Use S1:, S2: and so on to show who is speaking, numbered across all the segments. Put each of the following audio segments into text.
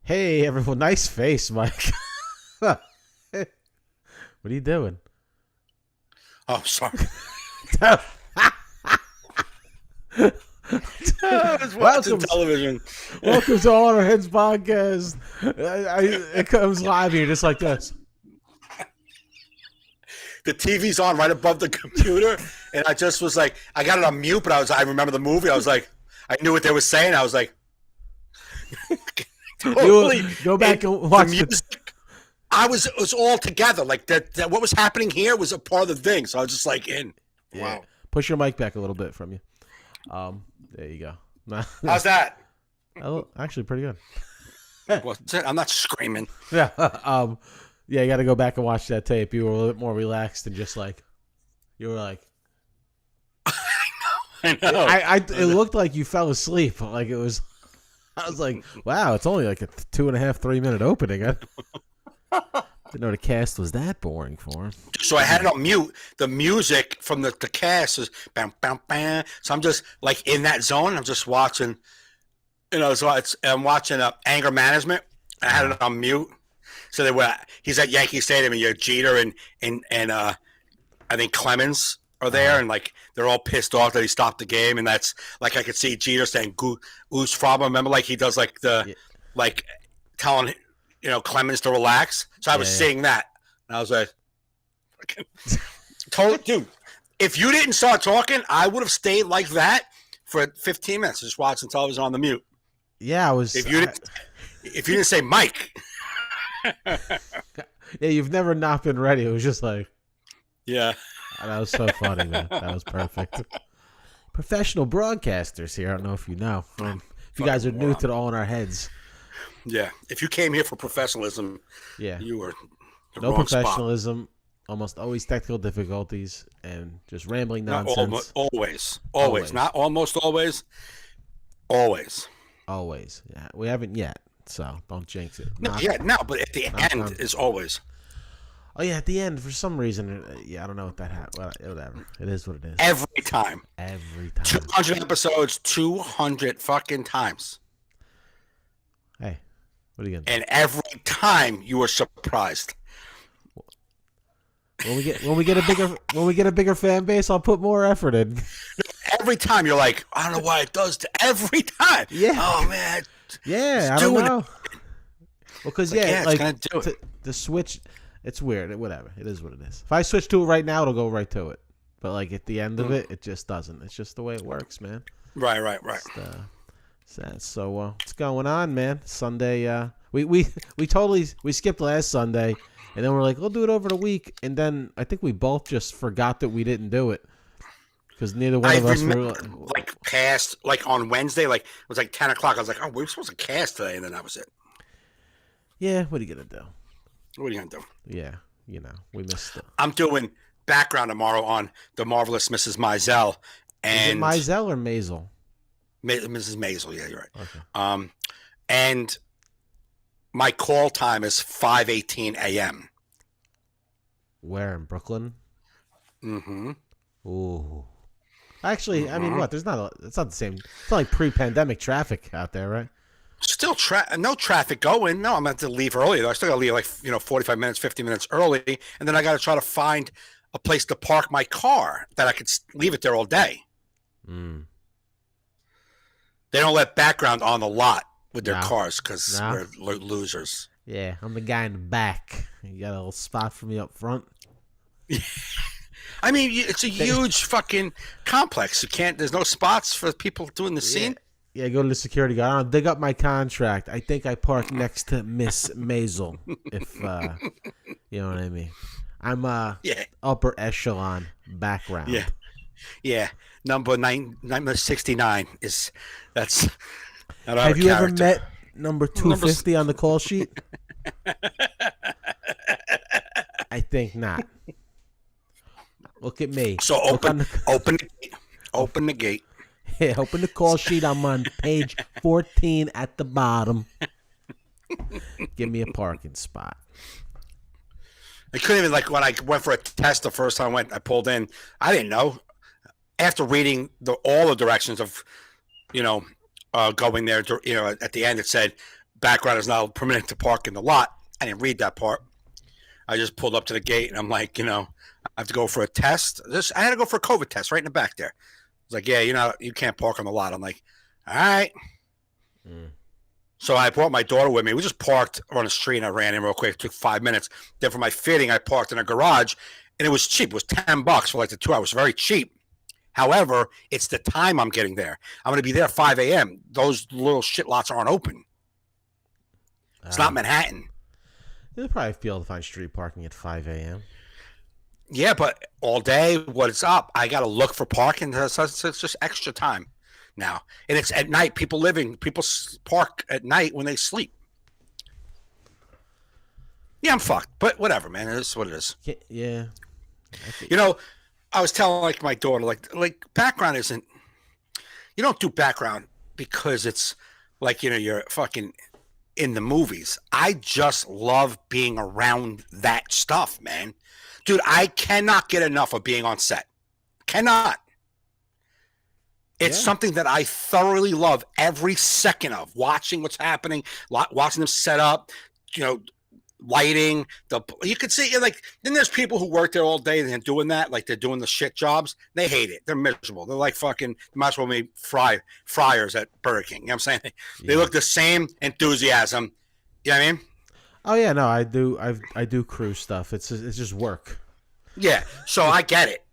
S1: Hey, everyone. Nice face, Mike. What are you doing?
S2: Oh, sorry. I was watching
S1: welcome,
S2: television.
S1: welcome to All Our Heads podcast. It comes live here just like this.
S2: The TV's on right above the computer, and I just was like, I got it on mute, but I remember the movie. I was like, I knew what they were saying. I was like, totally.
S1: You go back and watch
S2: the music. It was all together. Like that what was happening here was a part of the thing. So I was just like in.
S1: Yeah.
S2: Wow.
S1: Push your mic back a little bit from you. There you go.
S2: How's that?
S1: Oh, actually, pretty good.
S2: Well, I'm not screaming.
S1: Yeah. Yeah, you got to go back and watch that tape. You were a little bit more relaxed and just like, you were like,
S2: I know.
S1: it looked like you fell asleep. Like it was, I was like, wow, it's only like a 2.5, 3 minute opening. I didn't know the cast was that boring for him.
S2: So I had it on mute. The music from the cast is bam, bam, bam. So I'm just like in that zone. I'm just watching, so I'm watching Anger Management. I had it on mute. So he's at Yankee Stadium, and you have Jeter and I think Clemens are there, and like they're all pissed off that he stopped the game, and that's like I could see Jeter saying "Goose Fraba." Remember, like he does like like telling Clemens to relax. So I was seeing that, and I was like, dude, if you didn't start talking, I would have stayed like that for 15 minutes, just watching television on the mute.
S1: Yeah, I was.
S2: If you didn't say Mike.
S1: Yeah, you've never not been ready. It was just like,
S2: yeah,
S1: that was so funny, man. That was perfect. Professional broadcasters here. I don't know if you know. If you guys are new to the All in Our Heads.
S2: Yeah, if you came here for professionalism,
S1: yeah,
S2: you were
S1: no professionalism. Almost always technical difficulties and just rambling nonsense.
S2: Always, not almost always, always.
S1: Yeah, we haven't yet. So don't jinx it.
S2: No, but at the end is always.
S1: Oh yeah, at the end for some reason. Yeah, I don't know what that happened. Whatever. It is what it is.
S2: Every time. 200 episodes, 200 fucking times.
S1: Hey, what are you gonna do?
S2: And every time you were surprised.
S1: When we get a bigger fan base, I'll put more effort in.
S2: Every time you're like, I don't know why it does to every time.
S1: Yeah.
S2: Oh man.
S1: Yeah, I don't know. Well, because
S2: it's gonna do it.
S1: The switch, it's weird. Whatever, it is what it is. If I switch to it right now, it'll go right to it. But like at the end of it, it just doesn't. It's just the way it works, man.
S2: Right.
S1: So what's going on, man? Sunday, we skipped last Sunday, and then we're like, we'll do it over the week, and then I think we both just forgot that we didn't do it. Because neither one of us were
S2: past on Wednesday, it was like 10 o'clock. I was like, oh, we were supposed to cast today, and then that was it.
S1: Yeah, what are you gonna do?
S2: What are you gonna do?
S1: Yeah, we missed it.
S2: I'm doing background tomorrow on the marvelous Mrs. Maisel, and
S1: is it Maisel or Maisel?
S2: Mrs. Maisel. Yeah, you're right.
S1: Okay.
S2: And my call time is 5:18 a.m.
S1: Where in Brooklyn?
S2: Mm-hmm.
S1: Ooh. Actually, I mean, what? It's not the same. It's not like pre-pandemic traffic out there, right?
S2: Still no traffic going. No, I'm going to have to leave early though. I still got to leave 45 minutes, 50 minutes early, and then I got to try to find a place to park my car that I could leave it there all day.
S1: Mm.
S2: They don't let background on the lot with their cars because we're losers.
S1: Yeah, I'm the guy in the back. You got a little spot for me up front.
S2: I mean, it's a huge fucking complex. There's no spots for people doing the scene.
S1: Yeah, go to the security guard. I'll dig up my contract. I think I park next to Miss Maisel. If you know what I mean. I'm upper echelon background.
S2: Yeah. Number 69 is that's.
S1: Have you ever met number 250 on the call sheet? I think not. Look at me.
S2: So open the gate.
S1: Yeah, open the call sheet. I'm on page 14 at the bottom. Give me a parking spot.
S2: I couldn't even when I went for a test the first time I pulled in. I didn't know. After reading all the directions of, going there, at the end it said background is not permitted to park in the lot. I didn't read that part. I just pulled up to the gate and I'm like, I have to go for a test. I had to go for a COVID test right in the back there. It's like, yeah, you can't park on the lot. I'm like, all right. So I brought my daughter with me. We just parked on the street and I ran in real quick. It took 5 minutes. Then for my fitting, I parked in a garage and it was cheap. It was $10 for like the 2 hours. Very cheap. However, it's the time I'm getting there. I'm going to be there at 5 a.m. Those little shit lots aren't open. It's not Manhattan.
S1: You'll probably be able to find street parking at 5 a.m.
S2: Yeah, but all day, what's up? I got to look for parking. So it's just extra time now. And it's at night. People park at night when they sleep. Yeah, I'm fucked. But whatever, man. It is what it is.
S1: Yeah.
S2: I was telling like my daughter, like background isn't. You don't do background because it's like you're fucking in the movies. I just love being around that stuff, man. Dude, I cannot get enough of being on set. Cannot. It's something that I thoroughly love every second of watching what's happening, watching them set up, lighting. You could see then there's people who work there all day and doing that, like they're doing the shit jobs. They hate it. They're miserable. They're like fucking might as well be fryers at Burger King. You know what I'm saying? They look the same enthusiasm. You know what I mean?
S1: Oh yeah, no, I do. I do crew stuff. It's just work. Yeah.
S2: So I get it.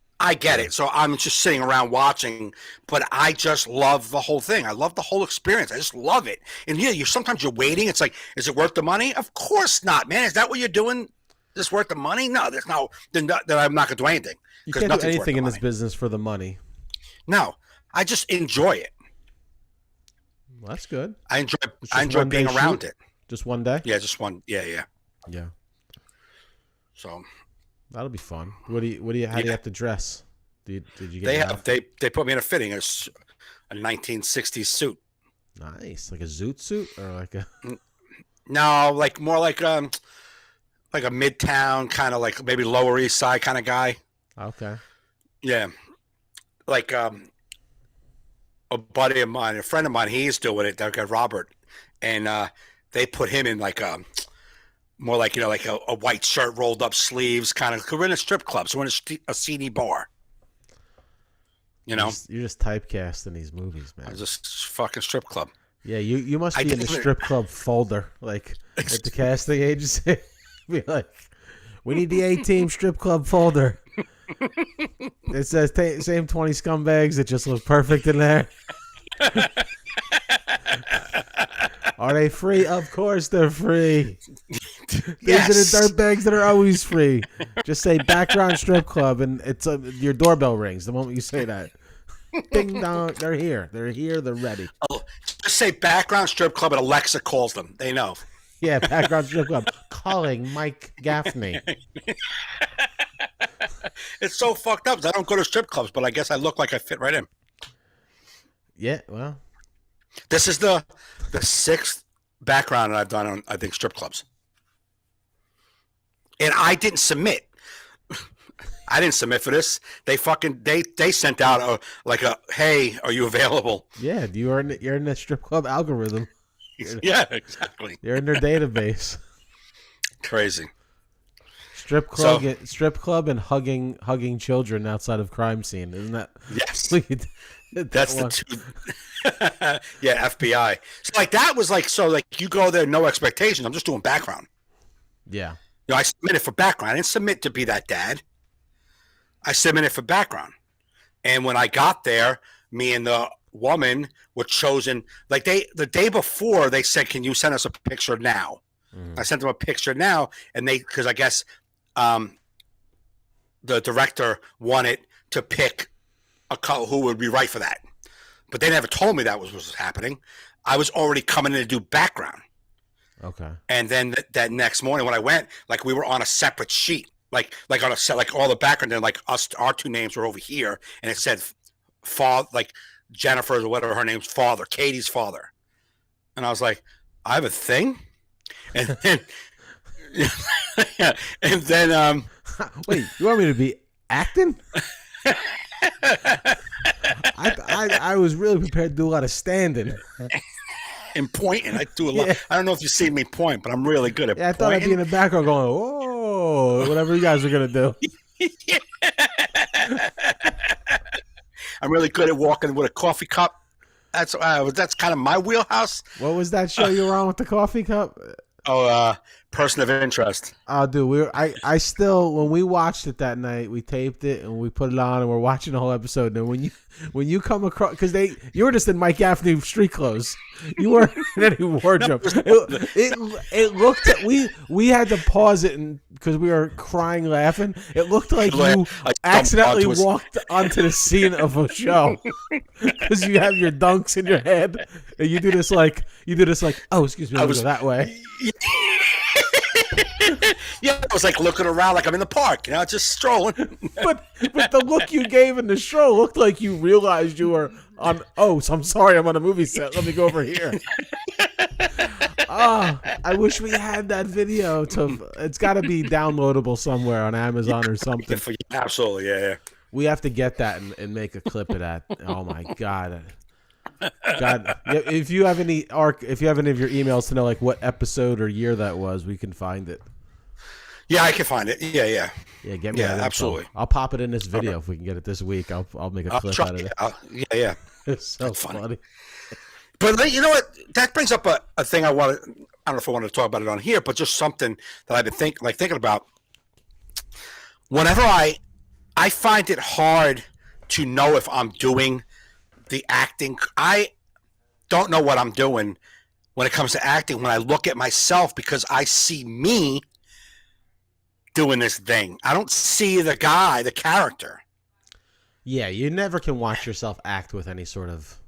S2: So I'm just sitting around watching, but I just love the whole thing. I love the whole experience. I just love it. And sometimes you're waiting. It's like, is it worth the money? Of course not, man. Is that what you're doing? Is this worth the money? No, there's no. Then I'm not going to do anything.
S1: You can't do anything in this business for the money.
S2: No, I just enjoy it.
S1: Well, that's good.
S2: I enjoy being around it.
S1: Just one day?
S2: Yeah, just one. Yeah. So
S1: that'll be fun. How do you have to dress? Did you get?
S2: They put me in a fitting, a 1960s suit.
S1: Nice, like a zoot suit or like a.
S2: No, like more like a Midtown kind of like maybe Lower East Side kind of guy.
S1: Okay.
S2: Yeah, like a buddy of mine, a friend of mine, he's doing it. That guy Robert, and they put him in like more like like a white shirt, rolled up sleeves, kind of. We're in a strip club, so we're in a seedy bar. You're
S1: just typecast in these movies, man.
S2: It's just fucking strip club.
S1: Yeah, you must be in the strip club folder, like at the casting agency. Be like, we need the A-team strip club folder. It says same 20 scumbags that just look perfect in there. Are they free? Of course they're free.
S2: Yes.
S1: These are the dirtbags that are always free. Just say background strip club and it's your doorbell rings the moment you say that. Ding dong, they're here. They're here, they're ready.
S2: Oh, just say background strip club and Alexa calls them. They know.
S1: Yeah, background strip club. Calling Mike Gaffney.
S2: It's so fucked up. I don't go to strip clubs, but I guess I look like I fit right in.
S1: Yeah, well.
S2: This is the sixth background that I've done on, I think, strip clubs. And I didn't submit. I didn't submit for this. They sent out a hey, are you available?
S1: Yeah, you're in the strip club algorithm.
S2: Yeah, exactly.
S1: You're in their database.
S2: Crazy.
S1: Strip club and hugging children outside of crime scene. Isn't that?
S2: Yes. That's
S1: one.
S2: the two. Yeah, FBI. So that was you go there, no expectations. I'm just doing background.
S1: Yeah.
S2: I submitted for background. I didn't submit to be that dad. I submitted for background. And when I got there, me and the woman were chosen. The day before, they said, "Can you send us a picture now?" I sent them a picture now, and because I guess the director wanted to pick a couple who would be right for that. But they never told me that was happening. I was already coming in to do background.
S1: Okay.
S2: And then that next morning when I went, we were on a separate sheet, like on a set, all the background, and our two names were over here, and it said father, Jennifer's or whatever her name's father, Katie's father. And I was like, I have a thing? And then
S1: wait, you want me to be acting? I was really prepared to do a lot of standing.
S2: and pointing. I do a lot.
S1: Yeah.
S2: I don't know if you've seen me point, but I'm really good at
S1: Yeah, I thought I'd be in
S2: pointing.
S1: the background going, "Oh, whatever you guys are gonna do."
S2: I'm really good at walking with a coffee cup. That's kind of my wheelhouse.
S1: What was that show you were on with the coffee cup?
S2: Person of interest.
S1: Oh, dude, I still, when we watched it that night, we taped it and we put it on and we're watching the whole episode. And when you come across, because you were just in Mike Gaffney street clothes, you weren't in any wardrobe. It looked at, we had to pause it and because we were crying laughing. It looked like you accidentally walked onto the scene of a show because you have your dunks in your head and you do this like, oh, excuse me, I was go that way.
S2: Yeah, I was like looking around like I'm in the park, just strolling.
S1: But the look you gave in the show looked like you realized you were on. Oh, so I'm sorry, I'm on a movie set. Let me go over here. I wish we had that video. It's got to be downloadable somewhere on Amazon or something.
S2: Absolutely, yeah.
S1: We have to get that and make a clip of that. Oh my god. God, if you have any of your emails to know like what episode or year that was, we can find it.
S2: Yeah, I can find it. Yeah.
S1: Yeah, get me that info.
S2: Absolutely.
S1: I'll pop it in this video if we can get it this week. I'll make a clip out of it.
S2: Yeah.
S1: It's so funny.
S2: But you know what? That brings up a thing I don't know if I want to talk about it on here, but just something that I've been thinking about. Whenever I find it hard to know if I'm doing the acting. I don't know what I'm doing when it comes to acting when I look at myself because I see me doing this thing. I don't see the character.
S1: Yeah, you never can watch yourself act with any sort of.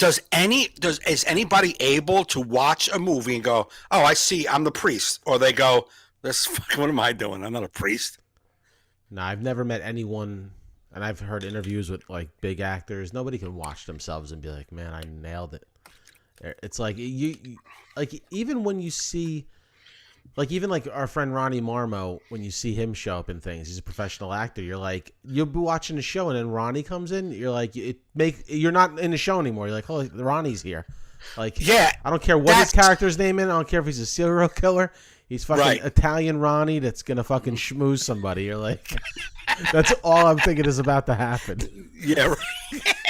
S2: Is anybody able to watch a movie and go, "Oh, I see, I'm the priest," or they go, what am I doing? I'm not a priest.
S1: No, I've never met anyone. And I've heard interviews with like big actors. Nobody can watch themselves and be like, "Man, I nailed it." It's like you like even when you see, like even like our friend Ronnie Marmo, when you see him show up in things, he's a professional actor. You're like, you'll be watching the show and then Ronnie comes in. You're like, you're not in the show anymore. You're like, oh, Ronnie's here. Like,
S2: yeah,
S1: I don't care what his character's name is. I don't care if he's a serial killer. He's fucking Italian Ronnie that's gonna fucking schmooze somebody. You're like, that's all I'm thinking is about to happen.
S2: Yeah,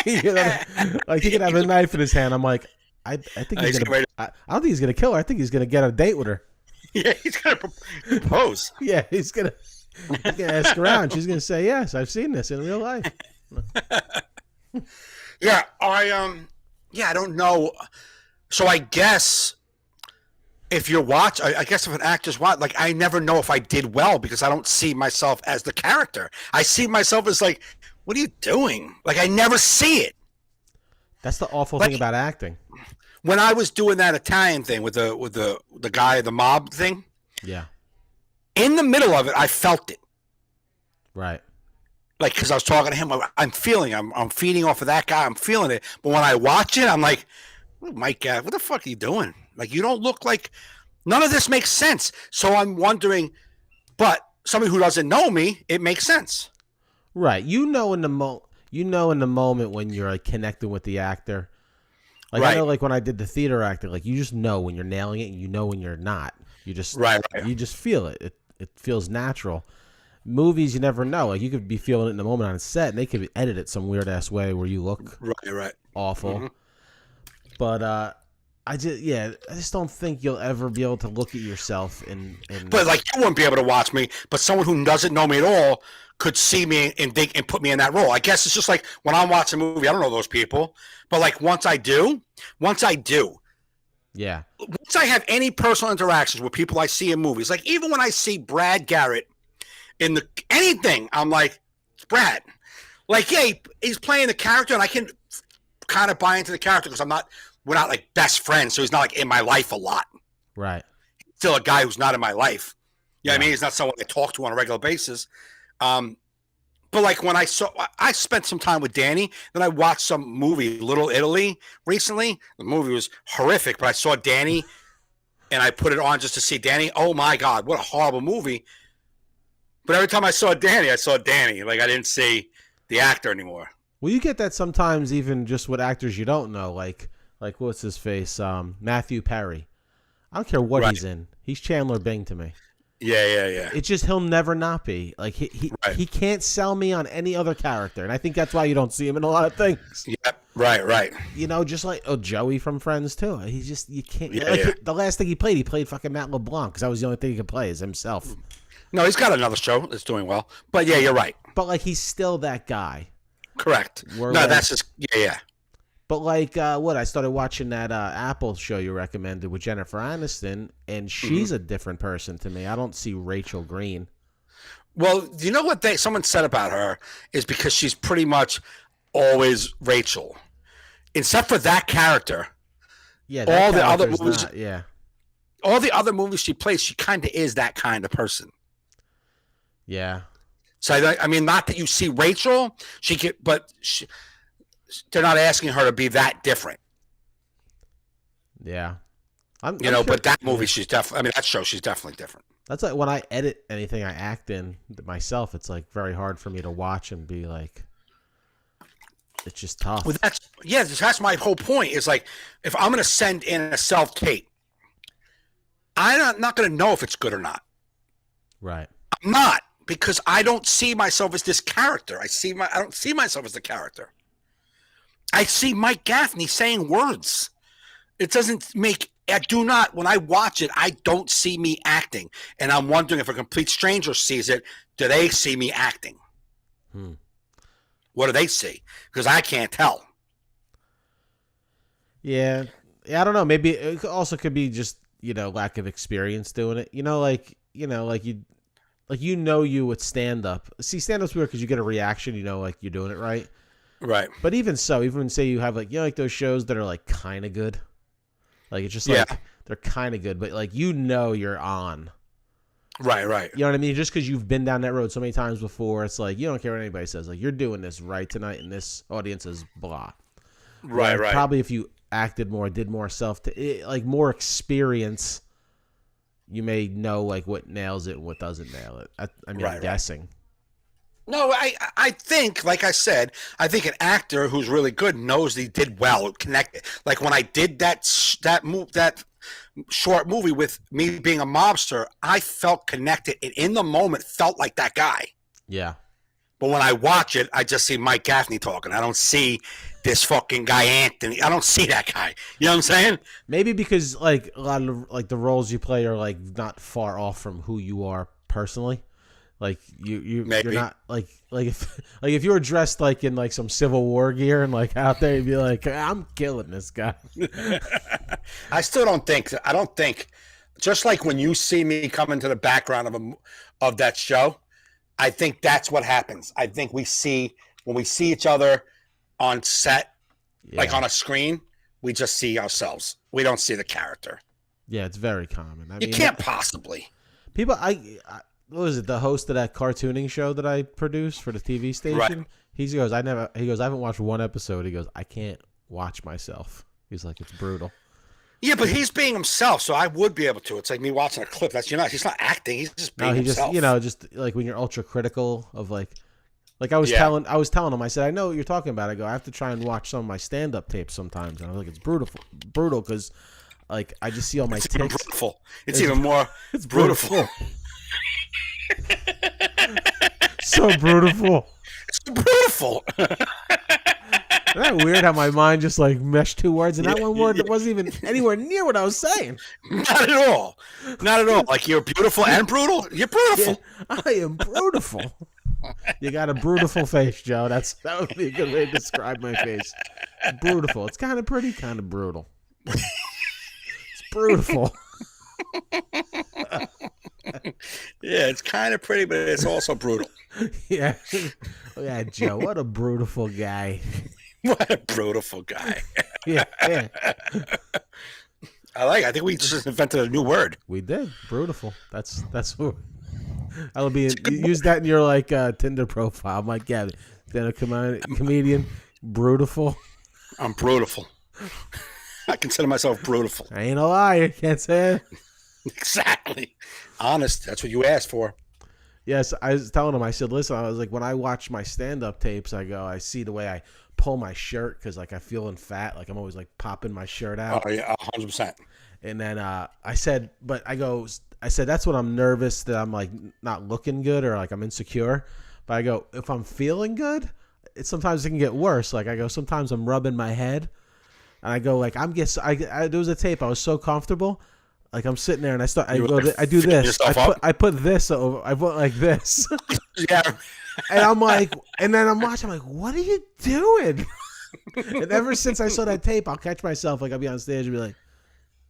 S2: right.
S1: Like he could have a knife in his hand. I'm like, I think he's gonna. I don't think he's gonna kill her. I think he's gonna get a date with her.
S2: Yeah, he's gonna propose.
S1: Yeah, he's gonna ask around. She's gonna say yes. I've seen this in real life.
S2: Yeah, I don't know. So I guess. If you're I guess if an actor's like, I never know if I did well because I don't see myself as the character. I see myself as like, what are you doing? Like, I never see it.
S1: That's the awful thing about acting.
S2: When I was doing that Italian thing with the guy, the mob thing.
S1: Yeah.
S2: In the middle of it, I felt it.
S1: Right.
S2: Like, because I was talking to him, I'm feeding off of that guy. I'm feeling it. But when I watch it, I'm like, Mike, what the fuck are you doing? Like, you don't look like none of this makes sense. So I'm wondering, but somebody who doesn't know me, it makes sense.
S1: Right. You know in the moment when you're like connecting with the actor. Like I know like when I did the theater acting, like you just know when you're nailing it and you know when you're not. You just you just feel it. It feels natural. Movies you never know. Like you could be feeling it in the moment on set and they could edit it some weird ass way where you look awful. Mm-hmm. But I just don't think you'll ever be able to look at yourself in
S2: But like you wouldn't be able to watch me, but someone who doesn't know me at all could see me and put me in that role. I guess it's just like when I'm watching a movie, I don't know those people, but like once I do,
S1: yeah.
S2: Once I have any personal interactions with people I see in movies, like even when I see Brad Garrett in anything, I'm like, it's Brad. Like, yeah, he's playing the character, and I can kind of buy into the character because we're not like best friends, so he's not like in my life a lot.
S1: Right.
S2: Still a guy who's not in my life. You know what I mean? He's not someone I talk to on a regular basis. But like when I spent some time with Danny, then I watched some movie, Little Italy, recently. The movie was horrific, but I saw Danny and I put it on just to see Danny. Oh my God, what a horrible movie. But every time I saw Danny. Like I didn't see the actor anymore.
S1: Well, you get that sometimes even just with actors you don't know. Like Like what's his face? Matthew Perry. I don't care what
S2: Right.
S1: he's in. He's Chandler Bing to me.
S2: Yeah.
S1: It's just he'll never not be. Like he can't sell me on any other character, and I think that's why you don't see him in a lot of things.
S2: Yep. Right.
S1: You know, just like Joey from Friends too. He's just you can't.
S2: Yeah,
S1: like
S2: yeah.
S1: The last thing he played fucking Matt LeBlanc because that was the only thing he could play is himself.
S2: No, he's got another show that's doing well. But yeah, you're right.
S1: But like he's still that guy.
S2: Correct.
S1: We're
S2: No,
S1: like-
S2: that's just yeah.
S1: But like I started watching that Apple show you recommended with Jennifer Aniston, and she's a different person to me. I don't see Rachel Green.
S2: Well, you know what someone said about her is because she's pretty much always Rachel, except for that character.
S1: Yeah,
S2: All the other
S1: character's
S2: movies-
S1: not, yeah.
S2: All the other movies she plays, she kind of is that kind of person.
S1: Yeah.
S2: So I mean, not that you see Rachel, they're not asking her to be that different,
S1: Yeah.
S2: but that movie, she's definitely. I mean, that show, she's definitely different.
S1: That's like when I edit anything I act in myself, it's like very hard for me to watch and be like, it's just tough.
S2: Well, that's my whole point. Is like, if I'm going to send in a self tape, I'm not going to know if it's good or not.
S1: Right.
S2: I'm not, because I don't see myself as this character. I don't see myself as the character. I see Mike Gaffney saying words. It doesn't make. I do not. When I watch it, I don't see me acting, and I'm wondering if a complete stranger sees it. Do they see me acting? What do they see? Because I can't tell.
S1: Yeah. I don't know. Maybe it also could be just lack of experience doing it. You with stand up. See, stand up's weird because you get a reaction. Like you're doing it right.
S2: Right.
S1: But even so, even say you have like those shows that are like kind of good. Like it's just like they're kind of good, but like you're on.
S2: Right.
S1: You know what I mean? Just because you've been down that road so many times before, it's like you don't care what anybody says. Like you're doing this right tonight, and this audience is blah.
S2: Right.
S1: Probably if you acted more, did more like more experience, you may know like what nails it and what doesn't nail it. I'm guessing.
S2: No, I think, like I said, I think an actor who's really good knows he did well, connected. Like when I did that short movie with me being a mobster, I felt connected. It in the moment felt like that guy.
S1: Yeah.
S2: But when I watch it, I just see Mike Gaffney talking. I don't see this fucking guy Anthony. I don't see that guy. You know what I'm saying?
S1: Maybe because like a lot of like the roles you play are like not far off from who you are personally. Like you're not like if you were dressed like in like some Civil War gear and like out there, you'd be like, I'm killing this guy.
S2: I don't think just like when you see me come into the background of that show, I think that's what happens. I think when we see each other on set, like on a screen, we just see ourselves. We don't see the character.
S1: Yeah, it's very common.
S2: You can't possibly.
S1: People, what was it? The host of that cartooning show that I produced for the TV station.
S2: Right.
S1: He goes, I haven't watched one episode. He goes, I can't watch myself. He's like, it's brutal.
S2: Yeah, but he's being himself, so I would be able to. It's like me watching a clip. He's not acting. He's just being himself.
S1: Just like when you're ultra critical of like I was telling him, I said, I know what you're talking about. I go, I have to try and watch some of my stand up tapes sometimes, and I was like, it's brutal because like I just see all my
S2: It's
S1: takes.
S2: brutal. It's even more.
S1: It's
S2: brutal.
S1: So brutal.
S2: It's brutal.
S1: Isn't that weird how my mind just like meshed two words and that one word that wasn't even anywhere near what I was saying?
S2: Not at all. Not at all. Like you're beautiful and brutal. You're beautiful.
S1: Yeah, I am brutal. You got a brutal face, Joe. That would be a good way to describe my face. Brutal. It's kind of pretty, kind of brutal. It's brutal.
S2: Yeah, it's kind of pretty, but it's also brutal.
S1: Yeah. Yeah, Joe, what a brutal guy.
S2: What a brutal guy.
S1: Yeah.
S2: I think we just invented a new word.
S1: We did. Brutal. That's what I'll be use that in your like Tinder profile. I'm like, yeah, then a comedian, brutal.
S2: I'm brutal. I consider myself brutal.
S1: I ain't a liar. Can't say it.
S2: Exactly. Honest. That's what you asked for.
S1: Yes, I was telling him. I said, "Listen, I was like, when I watch my stand-up tapes, I see the way I pull my shirt because like I feeling fat, like I'm always like popping my shirt out."
S2: Oh yeah, 100%.
S1: And then I said, "But I said that's when I'm nervous that I'm like not looking good or like I'm insecure." But I go, if I'm feeling good, sometimes it can get worse. Like I go, sometimes I'm rubbing my head, and I go like there was a tape. I was so comfortable. Like I'm sitting there and I do this. I put this over. I put like this.
S2: Yeah.
S1: And I'm like, and then I'm watching. I'm like, what are you doing? And ever since I saw that tape, I'll catch myself. Like I'll be on stage and be like,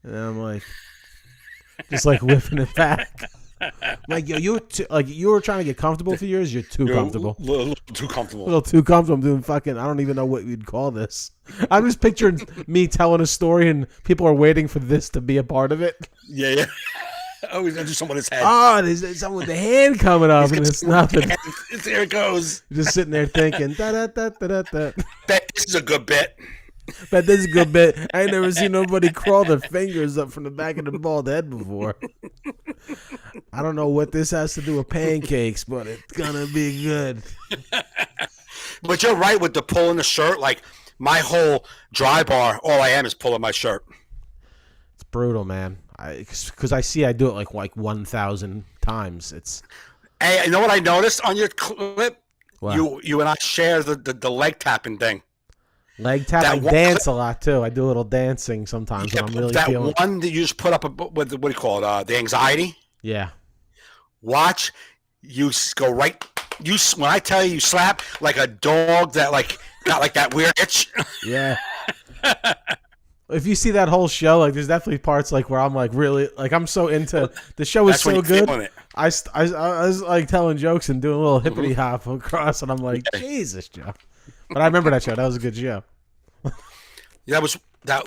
S1: and I'm like, just like whipping it back. Like yo, you were trying to get comfortable for years. You're too comfortable.
S2: A little too comfortable.
S1: A little too comfortable. I'm doing fucking. I don't even know what you'd call this. I'm just picturing me telling a story and people are waiting for this to be a part of it.
S2: Yeah. Oh, he's gonna do something with his head.
S1: Oh, there's someone with the hand coming up and it's nothing.
S2: There it goes.
S1: You're just sitting there thinking, da da da da da da.
S2: Bet this is a good bit.
S1: Bet this is a good bit. I ain't never seen nobody crawl their fingers up from the back of the bald head before. I don't know what this has to do with pancakes, but it's gonna be good.
S2: But you're right with the pulling the shirt. Like my whole dry bar, all I am is pulling my shirt.
S1: It's brutal, man. Because I see I do it like 1,000 times. It's.
S2: Hey, you know what I noticed on your clip?
S1: What?
S2: You and I share the leg tapping thing.
S1: Leg tap. I dance a lot too. I do a little dancing sometimes when I'm really feeling.
S2: That one that you just put up with what do you call it? The anxiety.
S1: Yeah. Watch
S2: you go right. When I tell you slap like a dog that like got like that weird itch.
S1: Yeah. If you see that whole show, like there's definitely parts like where I'm like really like I'm so into the show is so good. I was like telling jokes and doing a little hippity hop across, and I'm like, Jesus, Joe. But I remember that show. That was a good show.
S2: Yeah, that was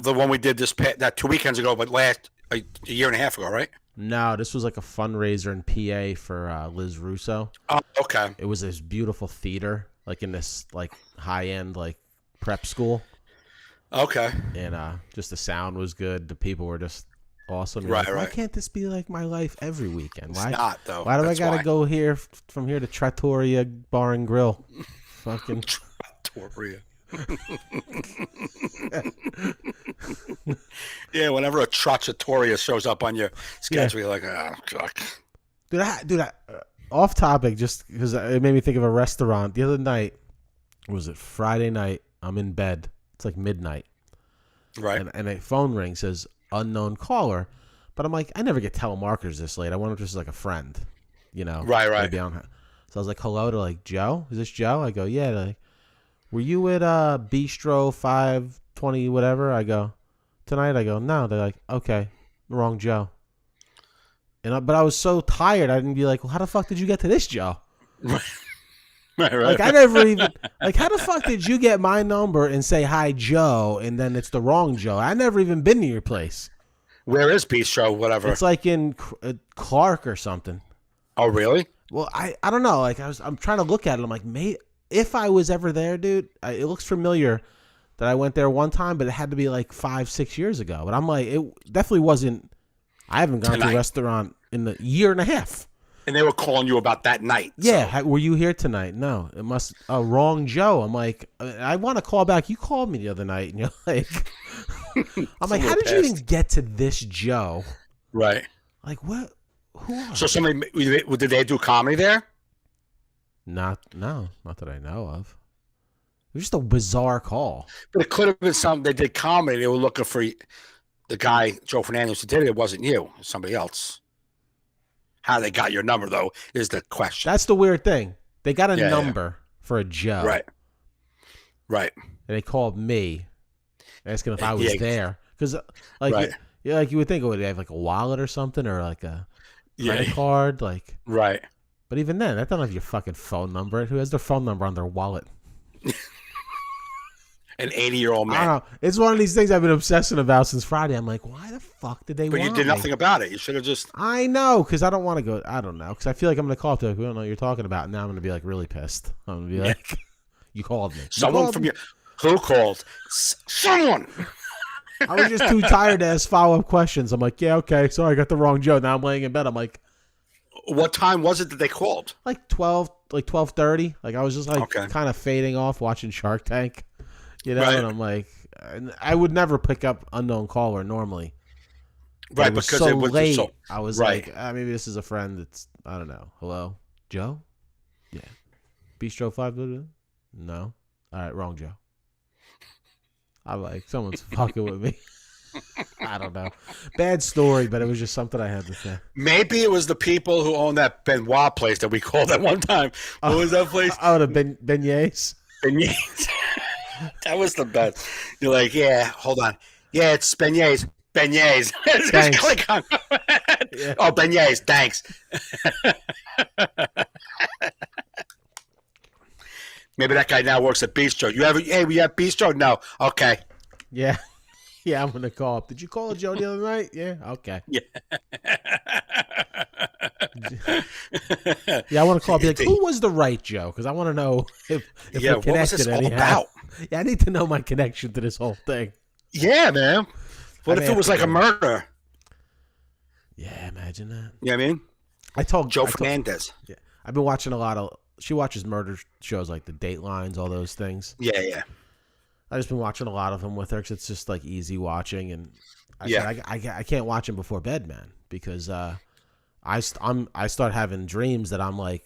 S2: the one we did that 2 weekends ago, but a year and a half ago, right?
S1: No, this was like a fundraiser in PA for Liz Russo.
S2: Oh, okay.
S1: It was this beautiful theater, like in this like high end like prep school.
S2: Okay.
S1: And just the sound was good. The people were just awesome.
S2: Right,
S1: like,
S2: right.
S1: Why can't this be like my life every weekend? Why
S2: it's not though?
S1: Why do I gotta go here from here to Trattoria Bar and Grill? Fucking
S2: Trattoria. Yeah, whenever a Trattoria shows up on your schedule, you're like, oh, fuck.
S1: Dude, off topic, just because it made me think of a restaurant. The other night, was it Friday night? I'm in bed. It's like midnight.
S2: Right.
S1: And a phone ring says unknown caller. But I'm like, I never get telemarketers this late. I wonder if this is like a friend, you know?
S2: Right.
S1: Maybe so I was like, hello to like Joe. Is this Joe? I go, yeah. They're like, were you at Bistro 520 whatever? I go, tonight? I go, no. They're like, okay, wrong Joe. But I was so tired. I didn't be like, well, how the fuck did you get to this Joe?
S2: Right.
S1: Like I never even like how the fuck did you get my number and say hi Joe and then it's the wrong Joe? I never even been to your place.
S2: Where is Bistro? Whatever.
S1: It's like in Clark or something.
S2: Oh really?
S1: Well, I don't know. Like I'm trying to look at it. I'm like, mate, if I was ever there, dude, it looks familiar that I went there one time, but it had to be like 5-6 years ago. But I'm like, it definitely wasn't. I haven't gone to a restaurant in a year and a half.
S2: And they were calling you about that night.
S1: Yeah, so. Were you here tonight? No, it must wrong Joe. I'm like, I want to call back. You called me the other night, and you're like, I'm like, how did you even get to this Joe?
S2: Right.
S1: Like what? Who are?
S2: So did they do comedy there?
S1: Not that I know of. It was just a bizarre call.
S2: But it could have been something. They did comedy. They were looking for the guy Joe Fernandes who did it. It wasn't you. It was somebody else. How they got your number, though, is the question.
S1: That's the weird thing. They got a number for a Joe.
S2: Right. Right.
S1: And they called me asking if I was there. Because, like, you would think, they have, like, a wallet or something or, like, a credit card. Like,
S2: right.
S1: But even then, that doesn't have your fucking phone number. Who has their phone number on their wallet?
S2: An 80-year-old man.
S1: I don't know. It's one of these things I've been obsessing about since Friday. I'm like, why the fuck did they want me?
S2: But you did nothing about it. You should have just...
S1: I know, because I don't want to go... I don't know, because I feel like I'm going to call up to like, we don't know what you're talking about. And now I'm going to be like really pissed. I'm going to be like, you called me.
S2: Someone from your... Who called? Someone!
S1: I was just too tired to ask follow-up questions. I'm like, yeah, okay. Sorry, I got the wrong Joe. Now I'm laying in bed. I'm like,
S2: What time was it that they called?
S1: Like 12, like 12:30. Like I was just like
S2: Okay.
S1: kind of fading off watching Shark Tank,
S2: Right.
S1: And I'm like, I would never pick up unknown caller normally. But
S2: Right,
S1: it was
S2: because
S1: so
S2: it was
S1: late.
S2: so
S1: I was
S2: right.
S1: like, maybe this is a friend that's, I don't know. Hello? Joe? Yeah. Bistro 5? No. All right, wrong Joe. I'm like, someone's fucking with me. I don't know. Bad story, but it was just something I had to say.
S2: Maybe it was the people who owned that Benoit place that we called at one time. What was that place?
S1: Oh, the beignets?
S2: Beignets. That was the best. You're like, yeah, hold on. Yeah, it's beignets. Beignets. Just
S1: Thanks.
S2: click on.
S1: Yeah.
S2: Oh, beignets. Thanks. Maybe that guy now works at Bistro. Hey, we have Bistro? No. Okay.
S1: Yeah. Yeah, I'm going to call up. Did you call Joe the other night? Yeah. Okay.
S2: Yeah.
S1: Yeah, I want to call. Be like, who was the right Joe? Because I want to know if
S2: Yeah,
S1: we're
S2: what was this
S1: connected
S2: all
S1: anyhow.
S2: about?
S1: Yeah, I need to know my connection to this whole thing.
S2: Yeah, man. What
S1: I
S2: if
S1: may
S2: it was
S1: have
S2: like
S1: to
S2: a
S1: go.
S2: murder?
S1: Yeah, imagine that.
S2: You know what I mean?
S1: I told
S2: Joe
S1: I told-
S2: Fernandes.
S1: Yeah, I've been watching a lot of. She watches murder shows like the Datelines, all those things.
S2: Yeah, yeah.
S1: I've just been watching a lot of them with her because it's just like easy watching, and I said, I can't watch them before bed, man, because I start having dreams that I'm like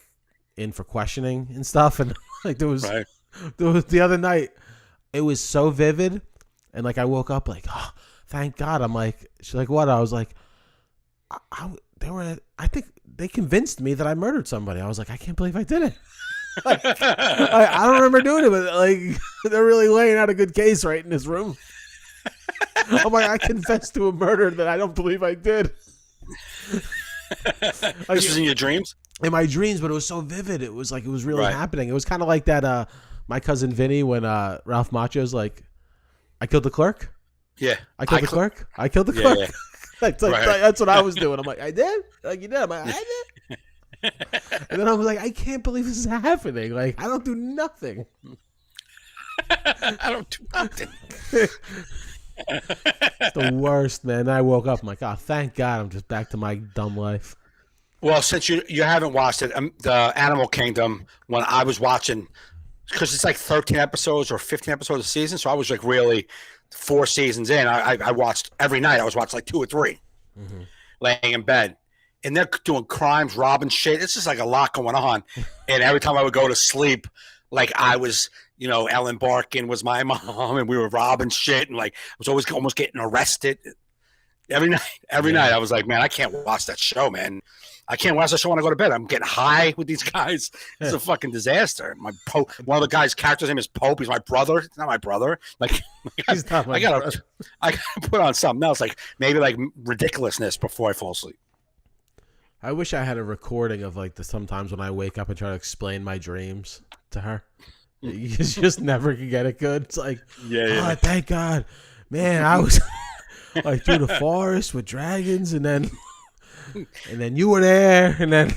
S1: in for questioning and stuff, and like there was the other night, it was so vivid, and like I woke up like, oh, thank God. I'm like, she's like, what? I was like, I think they convinced me that I murdered somebody. I was like, I can't believe I did it. Like, I don't remember doing it, but like they're really laying out a good case right in this room. I'm like, I confessed to a murder that I don't believe I did.
S2: This was in your dreams?
S1: In my dreams, but it was so vivid. It was like it was really happening. It was kind of like that. My cousin Vinny when Ralph Macchio's like, I killed the clerk.
S2: Yeah,
S1: I killed the clerk. I killed the clerk.
S2: Yeah.
S1: That's what I was doing. I'm like, I did. Like you did. I'm like, I did. And then I was like, I can't believe this is happening. Like, I don't do nothing.
S2: I don't do nothing.
S1: It's the worst, man. Then I woke up. I'm like, oh, thank God, I'm just back to my dumb life.
S2: Well, since you haven't watched it, the Animal Kingdom, when I was watching, because it's like 13 episodes or 15 episodes a season, so I was like really 4 seasons in. I watched every night. I was watching like 2 or 3, laying in bed. And they're doing crimes, robbing shit. It's just like a lot going on. And every time I would go to sleep, like I was, Ellen Barkin was my mom, and we were robbing shit, and like I was always almost getting arrested. Every night I was like, man, I can't watch that show, man. I can't watch that show when I go to bed. I'm getting high with these guys. It's a fucking disaster. One of the guys' character's name is Pope. He's my brother. It's not my brother. Like,
S1: He's not my brother.
S2: I gotta put on something else, like maybe like ridiculousness before I fall asleep.
S1: I wish I had a recording of like the sometimes when I wake up and try to explain my dreams to her. You just never can get it good. It's like, oh, thank God, man, I was like through the forest with dragons, and then you were there, and then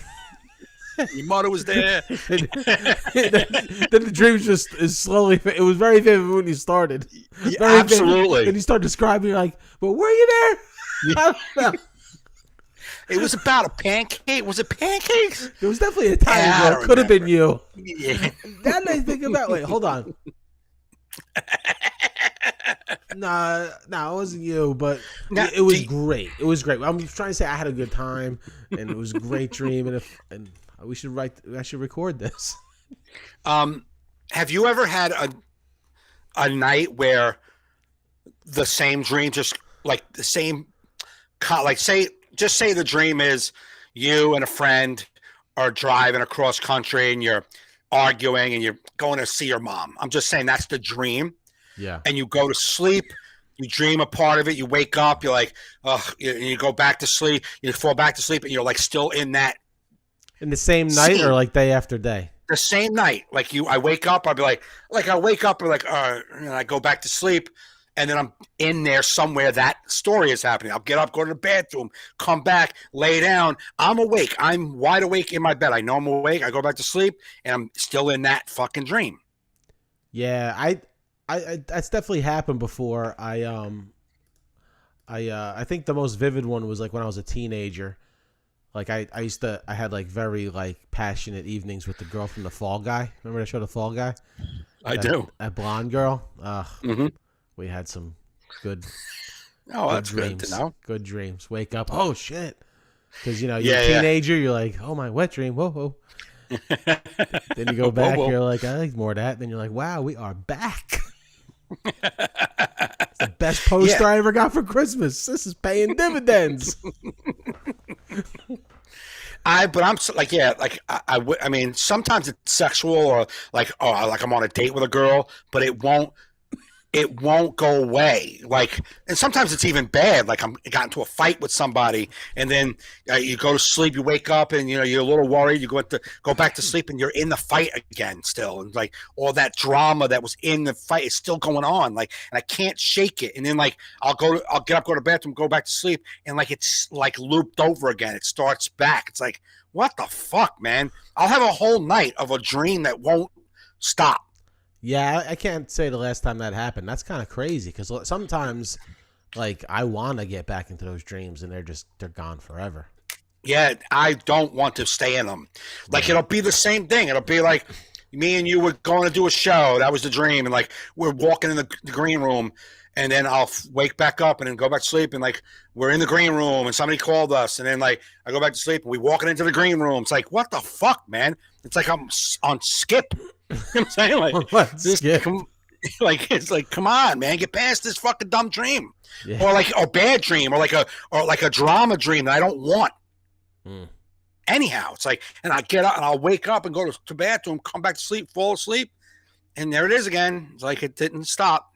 S2: your mother was there.
S1: then the dream just is slowly. It was very vivid when you started.
S2: Yeah, absolutely.
S1: And you start describing, you're like, but were you there? I don't know.
S2: It was about a pancake. Was it pancakes?
S1: There was definitely a time where it could have been you.
S2: Yeah.
S1: Now that I think about, wait, hold on. Nah, it wasn't you, but it was great. It was great. I'm trying to say I had a good time, and it was a great dream, and we should I should record this.
S2: Have you ever had a night where the same dream, just like the same, like say the dream is you and a friend are driving across country and you're arguing and you're going to see your mom. I'm just saying that's the dream.
S1: Yeah.
S2: And you go to sleep, you dream a part of it, you wake up, you're like, oh, you go back to sleep, you fall back to sleep, and you're like still in that.
S1: In the same night or like day after day?
S2: The same night. Like I wake up, I'll be like I wake up and like, and I go back to sleep. And then I'm in there somewhere that story is happening. I'll get up, go to the bathroom, come back, lay down. I'm awake. I'm wide awake in my bed. I know I'm awake. I go back to sleep, and I'm still in that fucking dream.
S1: Yeah, I that's definitely happened before. I think the most vivid one was like when I was a teenager. Like I had like very like passionate evenings with the girl from the Fall Guy. Remember the show The Fall Guy?
S2: I do.
S1: That blonde girl.
S2: Mm-hmm.
S1: We had some good
S2: That's
S1: dreams.
S2: good to know.
S1: Good dreams. Wake up. Oh shit. Because you're a
S2: Yeah.
S1: teenager. You're like, oh my wet dream. Whoa whoa. Then you go back.
S2: Whoa.
S1: You're like, I like more of that. Then you're like, wow, we are back. It's the best poster I ever got for Christmas. This is paying dividends.
S2: I mean, sometimes it's sexual or like I'm on a date with a girl, but it won't go away. Like, and sometimes it's even bad. Like I got into a fight with somebody, and then you go to sleep, you wake up, and you're a little worried. You go back to sleep, and you're in the fight again still, and like all that drama that was in the fight is still going on. Like, and I can't shake it. And then like I'll get up, go to the bathroom, go back to sleep, and like it's like looped over again. It starts back. It's like, what the fuck, man? I'll have a whole night of a dream that won't stop.
S1: Yeah, I can't say the last time that happened. That's kind of crazy because sometimes, like, I want to get back into those dreams and they're gone forever.
S2: Yeah, I don't want to stay in them. Like, it'll be the same thing. It'll be like me and you were going to do a show. That was the dream. And, like, we're walking in the green room. And then I'll wake back up and then go back to sleep. And, like, we're in the green room and somebody called us. And then, like, I go back to sleep and we walking into the green room. It's like, what the fuck, man? It's like I'm on skip. You know what I'm saying? Like, it's like, come on, man, get past this fucking dumb dream. Yeah. Or like a bad dream or like a drama dream that I don't want. Anyhow, it's like, and I get up and I'll wake up and go to the bathroom, come back to sleep, fall asleep, and there it is again. It's like it didn't stop.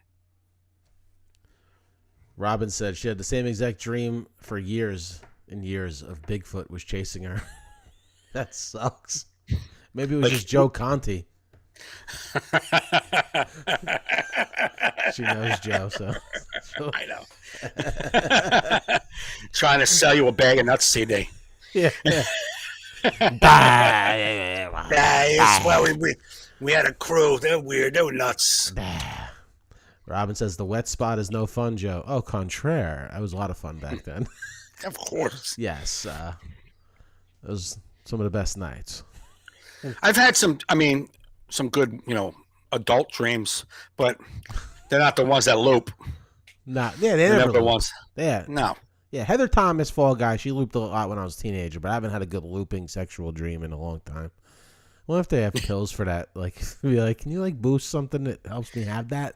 S1: Robin said she had the same exact dream for years and years of Bigfoot was chasing her. That sucks. Maybe it was just Joe Conti. She knows Joe, so.
S2: I know. Trying to sell you a bag of nuts, CD.
S1: Yeah.
S2: Well, we had a crew. They're weird. They were nuts.
S1: Robin says the wet spot is no fun, Joe. Oh, contraire. That was a lot of fun back then.
S2: Of course.
S1: Yes. It was some of the best nights.
S2: I've had some good, adult dreams, but they're not the ones that loop.
S1: They're never
S2: the ones.
S1: Yeah.
S2: No.
S1: Yeah, Heather Thomas, Fall Guy, she looped a lot when I was a teenager, but I haven't had a good looping sexual dream in a long time. I wonder if they have pills for that. Like, be like, can you like boost something that helps me have that?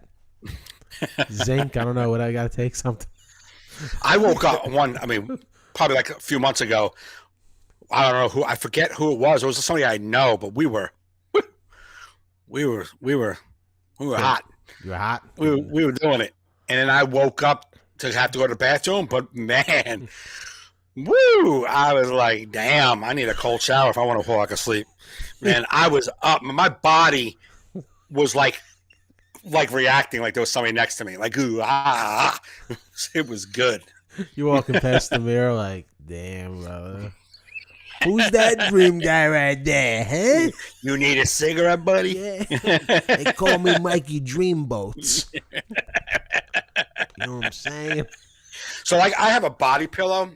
S1: Zinc, I don't know what I got to take something.
S2: I woke up probably like a few months ago. I don't know I forget who it was. It was somebody I know, but we were hot.
S1: You were hot?
S2: We were doing it. And then I woke up to have to go to the bathroom, but man, woo! I was like, damn, I need a cold shower if I want to fall back asleep. Man, I was up. My body was like reacting like there was somebody next to me. Like, ooh, ah. It was good.
S1: You walking past the mirror like, damn, brother. Who's that dream guy right there, huh?
S2: You need a cigarette, buddy?
S1: Yeah. They call me Mikey Dreamboats. You know what I'm saying?
S2: So, like, I have a body pillow,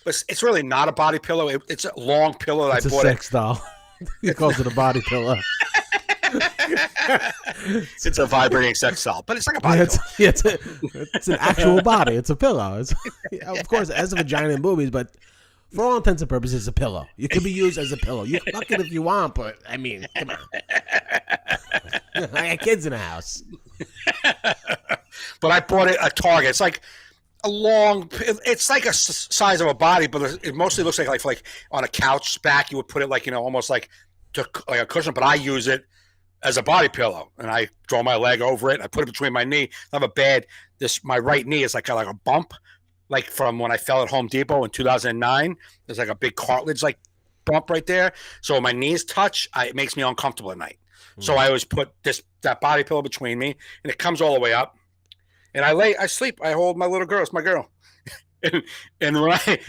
S2: but it's really not a body pillow. It's a long pillow that I bought.
S1: It's a sex doll. He calls it a body pillow.
S2: It's a vibrating sex doll, but it's like a body pillow.
S1: It's an actual body. It's a pillow. Of course, it has a vagina and boobies, but for all intents and purposes, it's a pillow. You can be used as a pillow. You can fuck it if you want, but, I mean, come on. I got kids in the house.
S2: But I bought it at Target. It's like it's like a size of a body, but it mostly looks like on a couch back, you would put it like, almost like a cushion, but I use it as a body pillow, and I draw my leg over it. I put it between my knee. I have my right knee is like a bump, like from when I fell at Home Depot in 2009. There's like a big cartilage like bump right there. So when my knees touch, it makes me uncomfortable at night. So I always put that body pillow between me, and it comes all the way up. And I sleep. I hold my little girl. It's my girl. And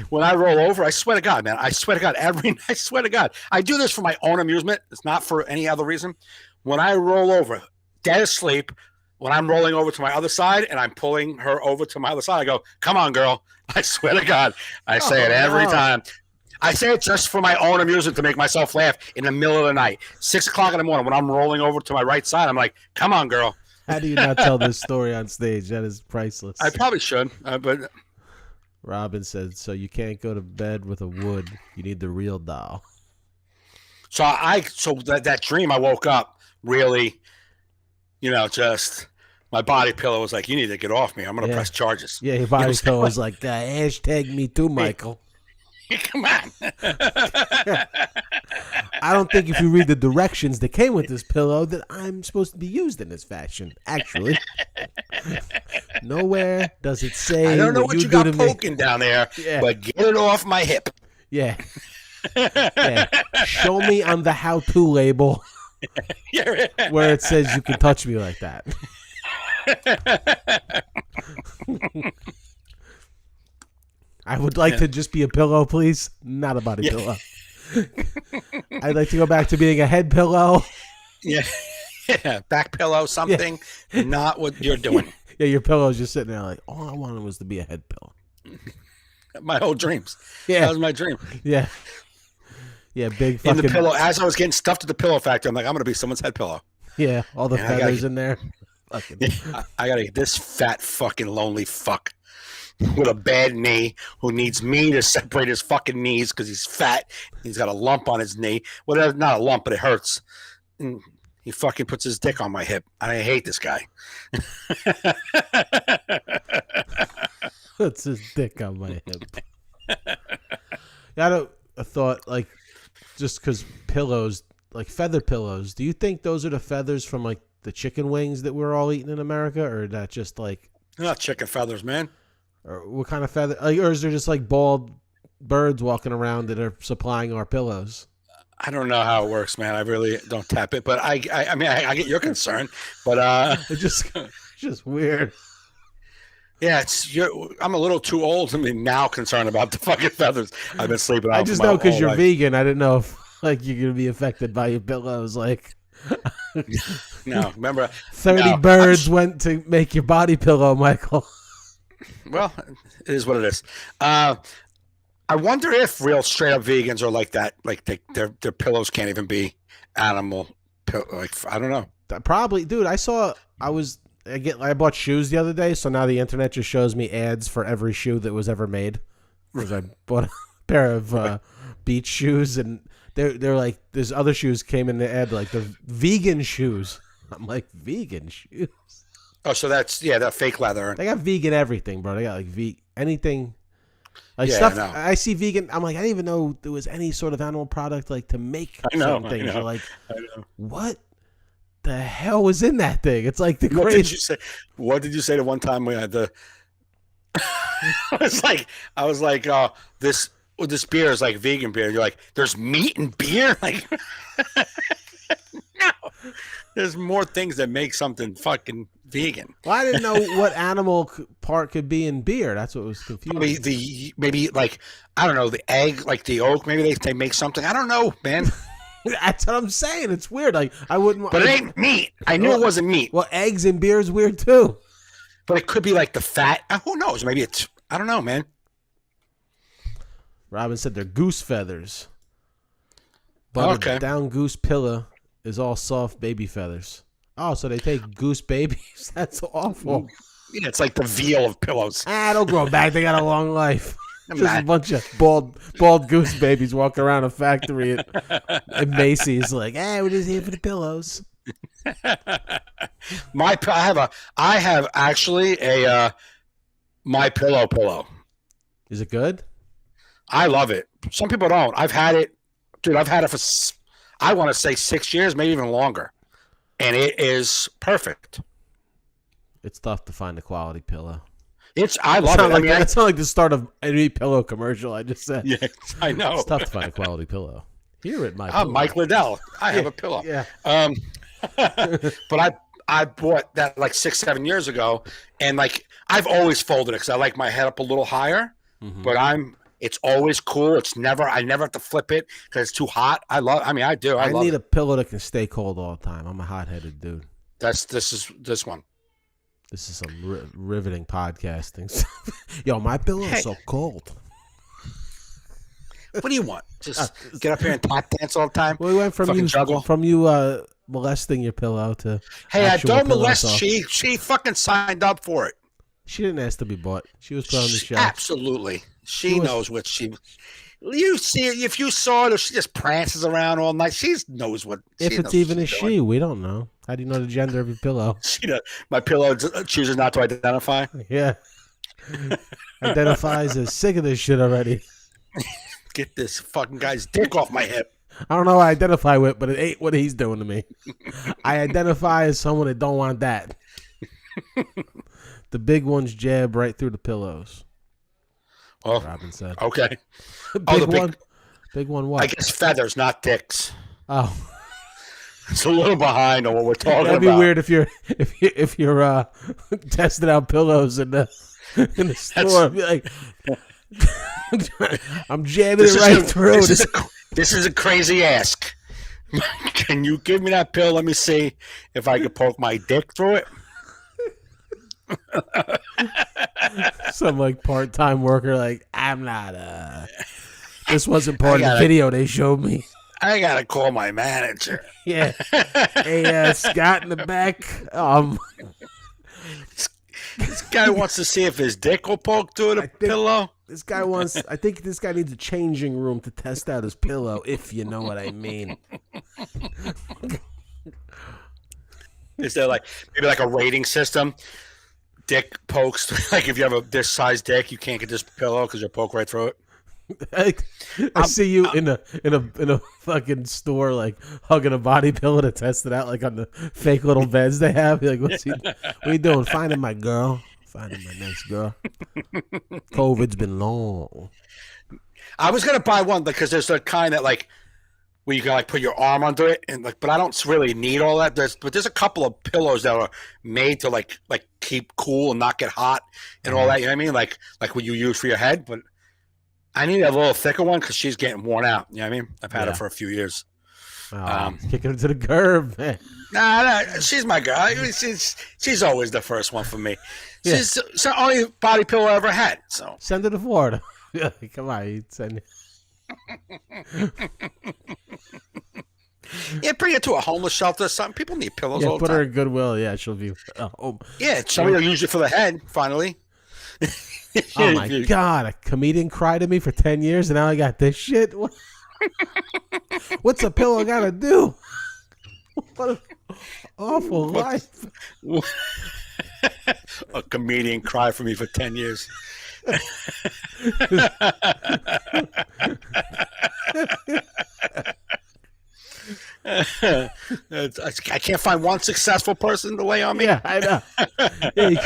S2: when I roll over, I swear to God, man, I swear to God, I swear to God, I do this for my own amusement. It's not for any other reason. When I roll over, dead asleep, when I'm rolling over to my other side and I'm pulling her over to my other side, I go, come on, girl. I swear to God. I say it every time. I say it just for my own amusement to make myself laugh in the middle of the night, 6 o'clock in the morning when I'm rolling over to my right side. I'm like, "Come on, girl."
S1: How do you not tell this story on stage? That is priceless.
S2: I probably should, but
S1: Robin said, "So you can't go to bed with a wood. You need the real doll."
S2: so that dream, I woke up really, just my body pillow was like, "You need to get off me. I'm gonna press charges."
S1: Yeah, your body pillow was like, hashtag me too, Michael.
S2: Come on.
S1: I don't think if you read the directions that came with this pillow that I'm supposed to be used in this fashion. Actually, nowhere does it say.
S2: I don't know what you got poking down there, but get it off my hip.
S1: Yeah. Yeah. Show me on the how-to label where it says you can touch me like that. I would like to just be a pillow, please. Not a body pillow. I'd like to go back to being a head pillow.
S2: Yeah. Back pillow, something. Not what you're doing.
S1: Yeah, your pillow's just sitting there like, all I wanted was to be a head pillow.
S2: My whole dreams.
S1: Yeah.
S2: That was my dream.
S1: Yeah. Yeah, big fucking...
S2: In the pillow, as I was getting stuffed at the pillow factory, I'm like, I'm going to be someone's head pillow.
S1: Yeah, all the feathers in there. Fucking...
S2: I got to get this fat fucking lonely fuck with a bad knee who needs me to separate his fucking knees because he's fat. He's got a lump on his knee. Well, not a lump, but it hurts. And he fucking puts his dick on my hip. I hate this guy.
S1: Puts his dick on my hip. I thought, like, just because pillows, like feather pillows, do you think those are the feathers from, like, the chicken wings that we're all eating in America? Or that just, like...
S2: They're not chicken feathers, man.
S1: Or what kind of feather? Like, or is there just, like, bald birds walking around that are supplying our pillows?
S2: I don't know how it works, man. I really don't tap it. But I mean, I get your concern. But
S1: it's just weird.
S2: Yeah, I'm a little too old to be now concerned about the fucking feathers. I've been sleeping on.
S1: I just know because you're vegan. I didn't know if like you're gonna be affected by your pillows. Like,
S2: no, remember
S1: 30 birds went to make your body pillow, Michael.
S2: Well, it is what it is. I wonder if real straight up vegans are like that. Like their pillows can't even be animal. Like I don't know.
S1: Probably, dude. I bought shoes the other day, so now the internet just shows me ads for every shoe that was ever made. Because I bought a pair of beach shoes, and they're like, there's other shoes came in the ad, like the vegan shoes. I'm like, vegan shoes?
S2: Oh, so that's, that fake leather.
S1: They got vegan everything, bro. They got like anything. Like stuff, I see vegan. I'm like, I didn't even know there was any sort of animal product like to make certain things. You're like, what the hell was in that thing? It's like the crazy.
S2: What did you say the one time we had the? I was like, this beer is like vegan beer. You're like, there's meat in beer. Like, no, there's more things that make something fucking vegan.
S1: Well, I didn't know what animal part could be in beer. That's what was confusing.
S2: Maybe like, I don't know, the egg, like the yolk. Maybe they make something. I don't know, man.
S1: That's what I'm saying. It's weird. Like I wouldn't.
S2: But it ain't meat. I knew it wasn't meat.
S1: Well, eggs in beer is weird too.
S2: But it could be like the fat. Who knows? Maybe it's. I don't know, man.
S1: Robin said they're goose feathers. But a down goose pillow is all soft baby feathers. Oh, so they take goose babies? That's awful.
S2: Yeah, it's like the veal of pillows.
S1: They'll grow back. They got a long life. Just a bunch of bald goose babies walking around a factory at Macy's, like, we're just here for the pillows.
S2: I have actually a My Pillow.
S1: Is it good?
S2: I love it. Some people don't. I've had it, dude. I've had it for I want to say 6 years, maybe even longer, and it is perfect.
S1: It's tough to find a quality pillow.
S2: I love it.
S1: It's not like the start of any pillow commercial. I just said.
S2: Yeah, I know.
S1: It's tough to find a quality pillow. Here at My
S2: I'm Mike Liddell. I have a pillow.
S1: Yeah.
S2: But I bought that like 6-7 years ago, and like I've always folded it because I like my head up a little higher. Mm-hmm. But it's always cool. I never have to flip it because it's too hot. I do. I
S1: need a pillow that can stay cold all the time. I'm a hot-headed dude.
S2: This is this one.
S1: This is some riveting podcasting. Yo, my pillow is so cold.
S2: What do you want? Just get up here and tap dance all the time?
S1: We went from
S2: Fucking
S1: you
S2: juggle?
S1: molesting your pillow to
S2: Hey, I
S1: actual
S2: don't
S1: pillow
S2: molest.
S1: talk.
S2: She fucking signed up for it.
S1: She didn't ask to be bought. She was put on the show.
S2: Absolutely. She knows what she. You see, if you saw her, she just prances around all night. She knows what.
S1: If it's even a she, we don't know. How do you know the gender of your pillow?
S2: My pillow chooses not to identify.
S1: Yeah. Identifies as sick of this shit already.
S2: Get this fucking guy's dick off my hip.
S1: I don't know what I identify with, but it ain't what he's doing to me. I identify as someone that don't want that. The big ones jab right through the pillows.
S2: Well,
S1: Robin said.
S2: Okay.
S1: Big one what?
S2: I guess feathers, not dicks.
S1: Oh.
S2: It's a little behind on what we're talking about.
S1: That'd be weird if you're testing out pillows in the store. Be like, I'm jamming it right through.
S2: This is a crazy ask. Can you give me that pill? Let me see if I can poke my dick through it.
S1: Some like part-time worker, like, I'm not. This wasn't part of the video they showed me.
S2: I gotta call my manager.
S1: Yeah. Hey, Scott in the back.
S2: This guy wants to see if his dick will poke through the pillow.
S1: I think this guy needs a changing room to test out his pillow, if you know what I mean.
S2: Is there maybe a rating system? Dick pokes, like if you have this size dick, you can't get this pillow because you'll poke right through it.
S1: I see you in a fucking store, like hugging a body pillow to test it out, like on the fake little beds they have. You're like, what are you doing? Finding my girl, finding my nice girl. COVID's been long.
S2: I was gonna buy one because there's the kind that where you can put your arm under it and but I don't really need all that. There's a couple of pillows that are made to like keep cool and not get hot and all that. You know what I mean? Like what you use for your head, but. I need a little thicker one because she's getting worn out. You know what I mean? I've had her for a few years.
S1: Kicking her to the curb, man. Nah,
S2: she's my girl. She's always the first one for me. She's the only body pillow I ever had. So
S1: send her to Florida. Come on, you send
S2: Yeah, bring her to a homeless shelter or something. People need pillows all the time.
S1: Put her in Goodwill. Yeah, she'll be.
S2: Yeah, somebody will use it for the head, finally.
S1: Oh my God, a comedian cried to me for 10 years and now I got this shit? What's a pillow gotta do? What an awful life.
S2: A comedian cried for me for 10 years. I can't find one successful person to lay on me.
S1: Yeah, I know. Yeah, you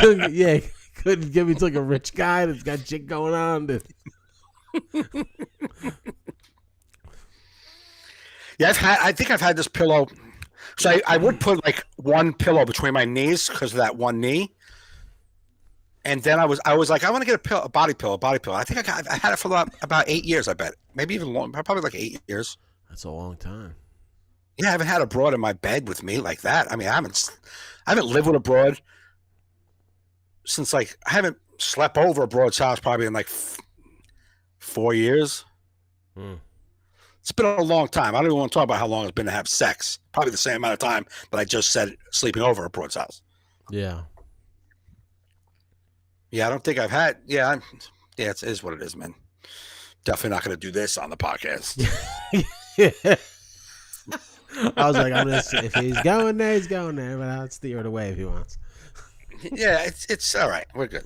S1: couldn't give me to a rich guy that's got shit going on.
S2: Yeah, I think I've had this pillow. So I would put one pillow between my knees because of that one knee. And then I was like, I want to get a body pillow. I think I had it for about 8 years. I bet maybe even longer, probably 8 years.
S1: That's a long time.
S2: Yeah, I haven't had a broad in my bed with me like that. I mean, I haven't lived with a broad since I haven't slept over a broad's house probably in 4 years. It's been a long time. I don't even want to talk about how long it's been to have sex. Probably the same amount of time that I just said sleeping over a broad's house.
S1: Yeah.
S2: Yeah, I don't think I've had. Yeah, it is what it is, man. Definitely not going to do this on the podcast.
S1: Yeah. I was like, I'm gonna see if he's going there, he's going there, but I'll steer it away if he wants.
S2: Yeah, it's all right. We're good.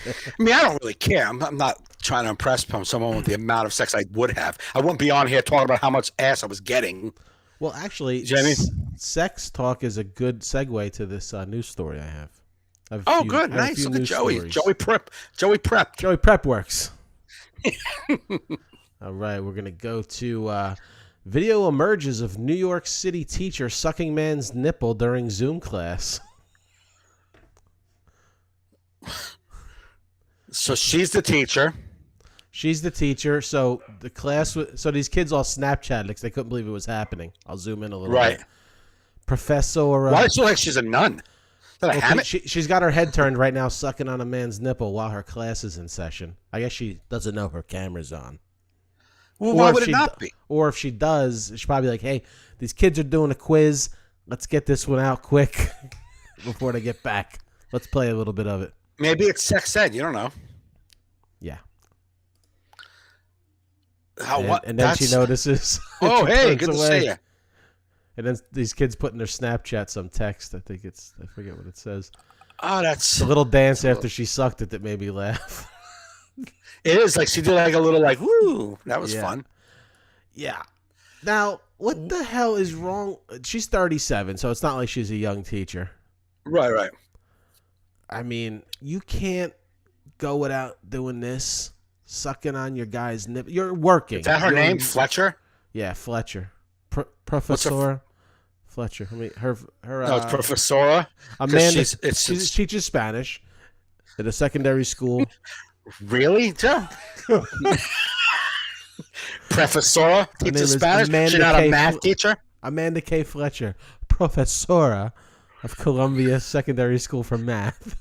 S2: I mean, I don't really care. I'm not trying to impress someone with the amount of sex I would have. I wouldn't be on here talking about how much ass I was getting.
S1: Well, actually,
S2: you know what I mean?
S1: Sex talk is a good segue to this news story I have.
S2: Good, nice. Look at Joey.
S1: Stories.
S2: Joey Prep.
S1: Joey Prep works. All right, we're gonna go to video emerges of New York City teacher sucking man's nipple during Zoom class.
S2: So she's the teacher.
S1: She's the teacher. So the class, so these kids all Snapchatted because they couldn't believe it was happening. I'll zoom in a little bit. Professor.
S2: Why does she look like she's a nun?
S1: She's got her head turned right now, sucking on a man's nipple while her class is in session. I guess she doesn't know her camera's on.
S2: Well, why would it not be?
S1: Or if she does, she's probably like, hey, these kids are doing a quiz. Let's get this one out quick before they get back. Let's play a little bit of it.
S2: Maybe it's sex ed. You don't know.
S1: Yeah.
S2: And
S1: then she notices.
S2: Oh, hey, good to see you.
S1: And then these kids put in their Snapchat some text. I forget what it says.
S2: Oh, that's
S1: a little dance after she sucked it that made me laugh.
S2: It is like she did like a little like woo. That was fun.
S1: Yeah. Now, what the hell is wrong? She's 37, so it's not like she's a young teacher.
S2: Right.
S1: I mean, you can't go without doing this, sucking on your guy's nip. You're working.
S2: Is that her name, Fletcher?
S1: Yeah, Fletcher. Professor Fletcher. I mean, her.
S2: No, it's Professora.
S1: Amanda. She teaches Spanish at a secondary school.
S2: Really, Joe? Professora teaches Spanish. She's not a math teacher.
S1: Amanda K. Fletcher, Professora of Columbia Secondary School for Math.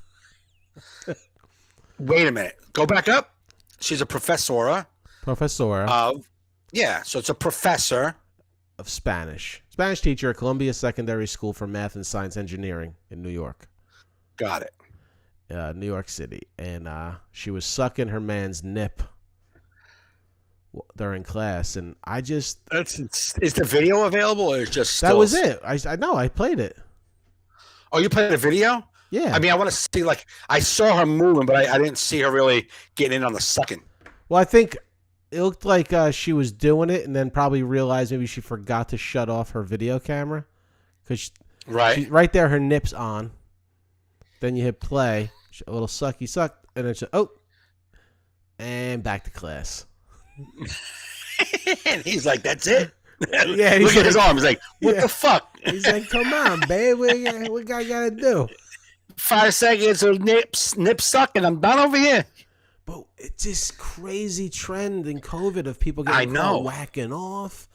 S2: Wait a minute. Go back up. She's a professora. Yeah, so it's a professor
S1: of Spanish. Spanish teacher at Columbia Secondary School for Math and Science Engineering in New York.
S2: Got it.
S1: New York City. And she was sucking her man's nip during class. And I just...
S2: Is the video available or is just
S1: That was it. I know. I played it.
S2: Oh, you played a video?
S1: Yeah.
S2: I mean, I want to see, like, I saw her moving, but I didn't see her really getting in on the sucking.
S1: Well, I think it looked like she was doing it and then probably realized maybe she forgot to shut off her video camera. Because right there, her nip's on. Then you hit play, a little sucky suck, and then and back to class.
S2: And he's like, that's it?
S1: Yeah,
S2: look at his arm. He's like, what the fuck?
S1: He's like, come on, babe. What I gotta do?
S2: 5 seconds of nip sucking. I'm done over here.
S1: But it's this crazy trend in COVID of people getting caught whacking off.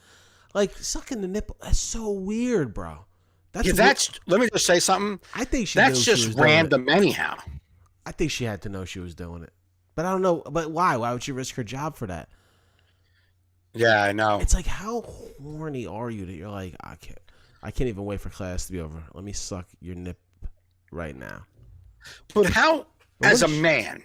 S1: Like, sucking the nipple. That's so weird, bro.
S2: Let me just say something.
S1: I think
S2: that's just random anyhow.
S1: I think she had to know she was doing it. But I don't know. But why? Why would she risk her job for that?
S2: Yeah, I know.
S1: It's like, how horny are you that you're like, I can't even wait for class to be over. Let me suck your nip right now.
S2: But how, as a man,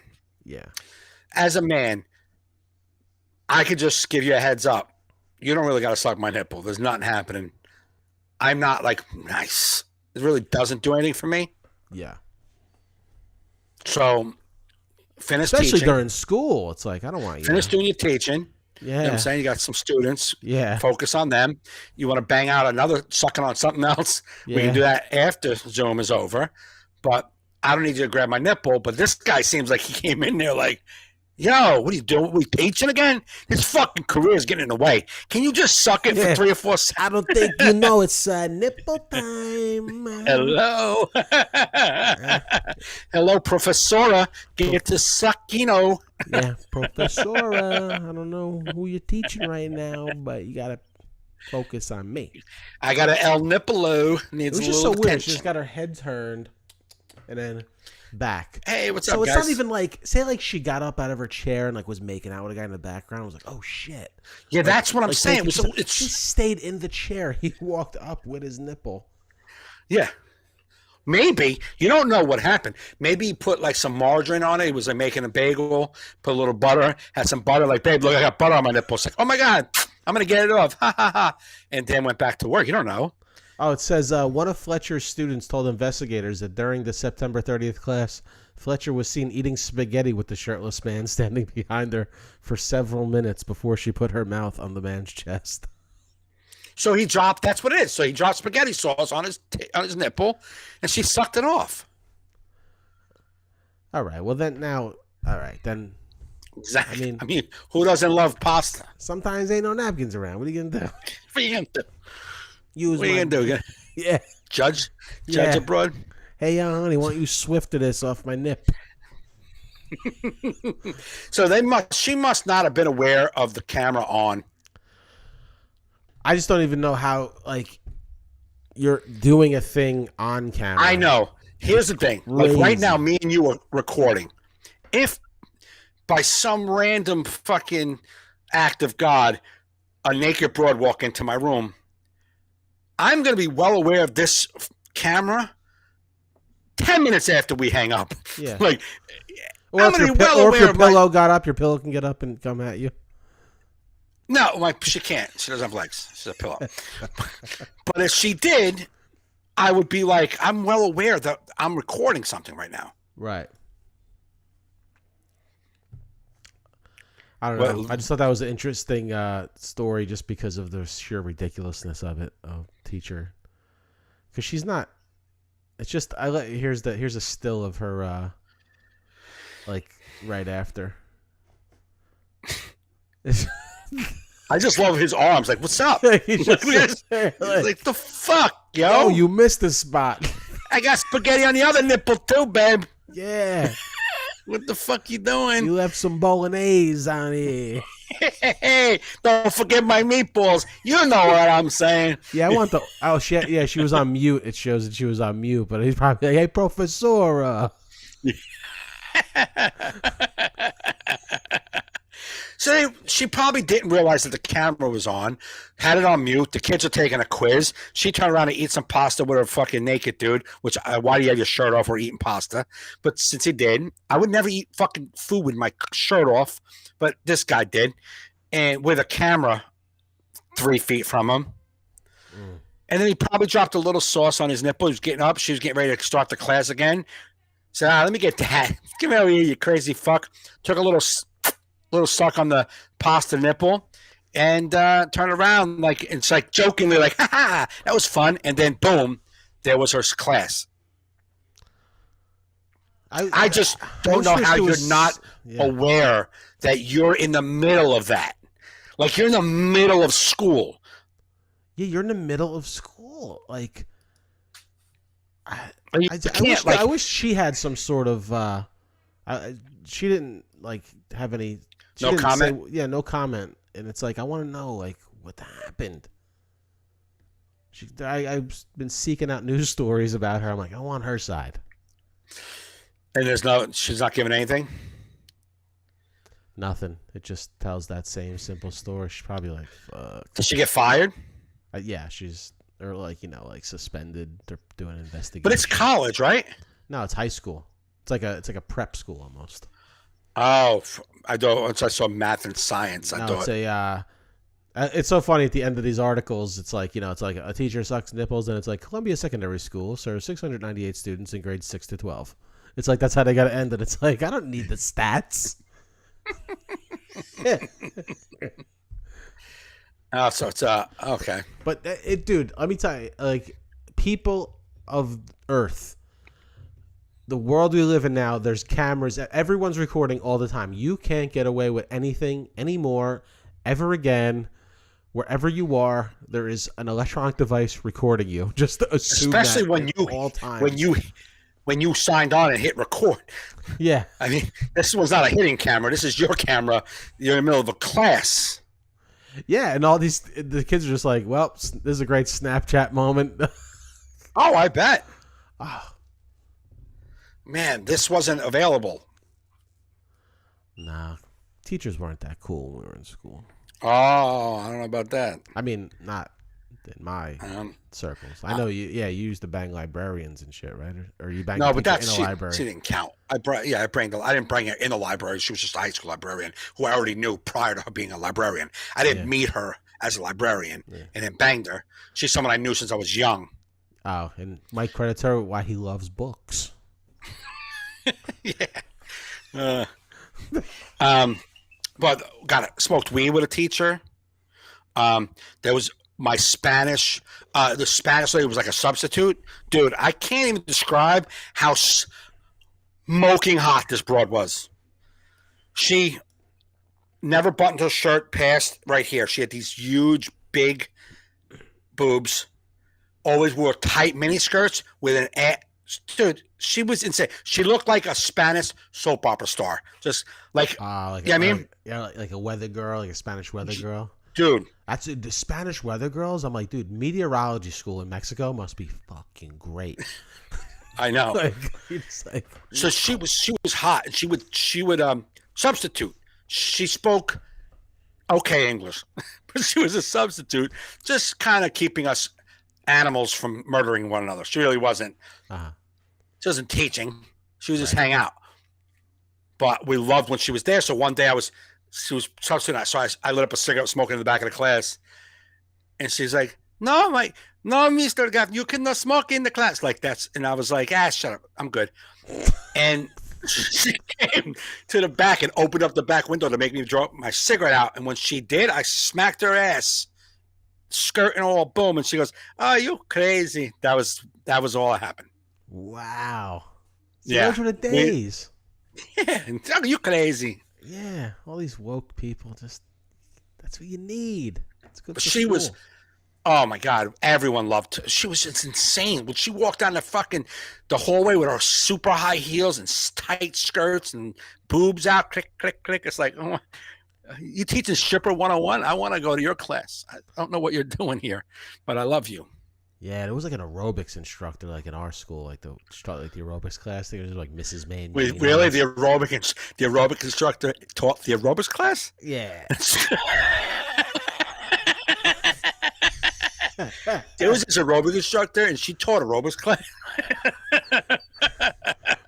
S2: I could just give you a heads up. You don't really got to suck my nipple. There's nothing happening. I'm not like, nice. It really doesn't do anything for me.
S1: Yeah.
S2: So, finish
S1: Especially
S2: teaching.
S1: during school. It's like, I don't want you.
S2: Finish doing your teaching.
S1: Yeah.
S2: You know what I'm saying? You got some students.
S1: Yeah.
S2: Focus on them. You want to bang out another sucking on something else. Yeah. We can do that after Zoom is over. But I don't need you to grab my nipple. But this guy seems like he came in there like, yo, what are you doing? We teaching again? His fucking career is getting in the way. Can you just suck it for 3 or 4 seconds?
S1: I don't think you know it's nipple time.
S2: Hello. Hello, Professora. Get to suck,
S1: Yeah, Professora. I don't know who you're teaching right now, but you got to focus on me.
S2: I got an El Nipolo. Needs a little
S1: so
S2: attention.
S1: Weird. She's got her head turned and then back.
S2: Hey, what's up,
S1: So it's
S2: guys?
S1: not even like, say like she got up out of her chair and like was making out with a guy in the background. I was like, oh shit.
S2: Yeah, that's what I'm saying.
S1: She stayed in the chair. He walked up with his nipple.
S2: Yeah. Maybe. You don't know what happened. Maybe he put like some margarine on it. He was like making a bagel, put a little butter, had some butter. Like, babe, look, I got butter on my nipple. It's like, oh my God, I'm going to get it off. Ha ha ha. And then went back to work. You don't know.
S1: Oh, it says one of Fletcher's students told investigators that during the September 30th class, Fletcher was seen eating spaghetti with the shirtless man standing behind her for several minutes before she put her mouth on the man's chest.
S2: So he dropped, that's what it is. So he dropped spaghetti sauce on his nipple, and she sucked it off.
S1: All right. Well, then
S2: Exactly. I mean, who doesn't love pasta?
S1: Sometimes ain't no napkins around. What are you going to do?
S2: What are you going to do?
S1: What
S2: are you going to do?
S1: Yeah.
S2: Judge abroad?
S1: Hey, honey, why don't you swifted this off my nip?
S2: So she must not have been aware of the camera on.
S1: I just don't even know how, like, you're doing a thing on camera.
S2: I know. Here's the thing. Like right now, me and you are recording. If by some random fucking act of God, a naked broad walk into my room, I'm going to be well aware of this camera 10 minutes after we hang up.
S1: Yeah.
S2: Like,
S1: Or
S2: I'm
S1: if
S2: going
S1: your,
S2: to be well
S1: or if
S2: aware
S1: your
S2: of
S1: pillow got up, your pillow can get up and come at you.
S2: No, she can't. She doesn't have legs. She's a pillow. But if she did, I would be like, I'm well aware that I'm recording something right now.
S1: Right. I don't know. I just thought that was an interesting story just because of the sheer ridiculousness of it, of teacher. Because she's not. It's just here's a still of her, like right after.
S2: I just love his arms. Like, what's up?
S1: He's just
S2: like, the fuck, yo?
S1: Oh, you missed the spot.
S2: I got spaghetti on the other nipple too, babe.
S1: Yeah.
S2: What the fuck you doing?
S1: You left some bolognese on here.
S2: Hey, don't forget my meatballs. You know what I'm saying.
S1: Yeah, I want the. Oh shit! Yeah, she was on mute. It shows that she was on mute, but he's probably like, "Hey, professor."
S2: So she probably didn't realize that the camera was on, had it on mute. The kids are taking a quiz. She turned around to eat some pasta with her fucking naked dude, which why do you have your shirt off or eating pasta? But since he did, I would never eat fucking food with my shirt off, but this guy did. And with a camera 3 feet from him. Mm. And then he probably dropped a little sauce on his nipple. He was getting up. She was getting ready to start the class again. So let me get that. Come over here, you crazy fuck. Took a little suck on the pasta nipple and turned around like it's like jokingly like, ha ha, that was fun. And then boom, there was her class. I just don't know how you're not aware that you're in the middle of that. Like you're in the middle of school.
S1: Yeah, you're in the middle of school. Like I wish she had some sort of she didn't like have any
S2: no comment.
S1: No comment. And it's like I want to know like what happened. I've been seeking out news stories about her. I'm like, I want her side.
S2: And she's not giving anything.
S1: Nothing. It just tells that same simple story. She's probably like, fuck.
S2: Did she get fired?
S1: Yeah, she's like suspended. They're doing an investigation.
S2: But it's college, right?
S1: No, it's high school. It's like a prep school almost.
S2: Oh, I don't. Once I saw math and science, I thought
S1: it's so funny at the end of these articles. It's like it's like a teacher sucks nipples, and it's like Columbia Secondary School serves 698 students in grades 6 to 12. It's like that's how they got to end it. It's like I don't need the stats.
S2: Oh, so it's okay.
S1: But dude, let me tell you, like people of Earth, the world we live in now, there's cameras. Everyone's recording all the time. You can't get away with anything anymore, ever again. Wherever you are, there is an electronic device recording you. Just assume
S2: especially
S1: that
S2: when you signed on and hit record.
S1: Yeah,
S2: I mean, this was not a hidden camera. This is your camera. You're in the middle of a class.
S1: Yeah, and the kids are just like, well, this is a great Snapchat moment.
S2: Oh, I bet.
S1: Oh.
S2: Man, this wasn't available.
S1: Nah, teachers weren't that cool when we were in school.
S2: Oh, I don't know about that.
S1: I mean, not in my circles. I know you used to bang librarians and shit, right? Or you banged
S2: but that's
S1: in a library.
S2: She didn't count. I didn't bring her in the library. She was just a high school librarian who I already knew prior to her being a librarian. I didn't meet her as a librarian and then banged her. She's someone I knew since I was young.
S1: Oh, and Mike credits her why he loves books.
S2: Yeah. But smoked weed with a teacher. There was my Spanish. The Spanish lady was like a substitute. Dude, I can't even describe how smoking hot this broad was. She never buttoned her shirt past right here. She had these huge, big boobs. Always wore tight mini skirts with an ass. Dude, she was insane. She looked like a Spanish soap opera star. Just like, like
S1: a weather girl, like a Spanish weather girl.
S2: Dude,
S1: that's the Spanish weather girls. I'm like, dude, meteorology school in Mexico must be fucking great.
S2: I know. So she was hot, and she would substitute. She spoke okay English, but she was a substitute, just kind of keeping us animals from murdering one another. She really wasn't.
S1: Uh-huh.
S2: She wasn't teaching. She was just
S1: Right.
S2: hang out. But we loved when she was there. So one day she was substitute. So I lit up a cigarette, smoking in the back of the class, and she's like, "No, no, Mister Gaffney, you cannot smoke in the class like that." And I was like, shut up, I'm good. And she came to the back and opened up the back window to make me draw my cigarette out. And when she did, I smacked her ass, skirt and all, boom. And she goes, "Oh, you crazy." That was all that happened.
S1: Wow. So
S2: Yeah.
S1: those were the days.
S2: Yeah, you crazy.
S1: Yeah, all these woke people, just that's what you need. It's good
S2: But
S1: for
S2: she
S1: school.
S2: was, oh my God, everyone loved her. She was just insane. When she walked down the hallway with her super high heels and tight skirts and boobs out, click, click, click. It's like, oh, you teaching stripper 101? I want to go to your class. I don't know what you're doing here, but I love you.
S1: Yeah, there was like an aerobics instructor, like in our school, like the aerobics class. There was like Mrs. Main.
S2: Wait, really? The aerobic instructor taught the aerobics class?
S1: Yeah.
S2: There was this aerobic instructor, and she taught aerobics class.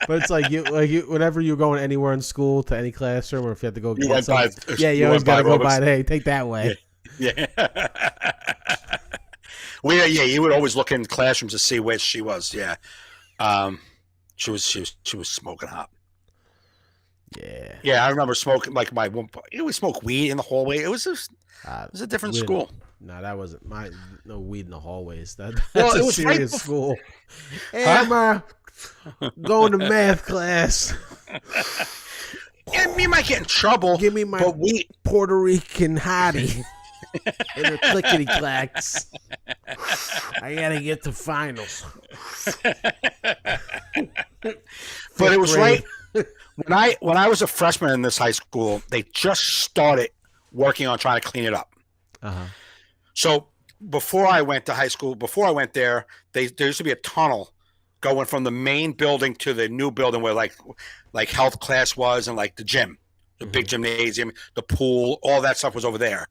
S1: But it's like you whenever you're going anywhere in school to any classroom, or if you have to go
S2: You
S1: get
S2: went by,
S1: something, you always got to go by. Hey, take that way.
S2: Yeah. You would always look in classrooms to see where she was. Yeah. She was smoking hot.
S1: Yeah.
S2: Yeah, I remember smoking like we smoke weed in the hallway. It was a different school.
S1: No, that wasn't no weed in the hallways. That's
S2: Well, it
S1: a
S2: was
S1: serious
S2: right
S1: school. Hey, I'm going to math class.
S2: Yeah, me might get in trouble.
S1: Give me my Puerto Rican hottie and the clickety clacks. I gotta get to finals.
S2: But it was right when I was a freshman in this high school. They just started working on trying to clean it up.
S1: Uh-huh.
S2: So before I went to high school, before I went there used to be a tunnel going from the main building to the new building where like health class was, and like the gym, the big gymnasium, the pool, all that stuff was over there.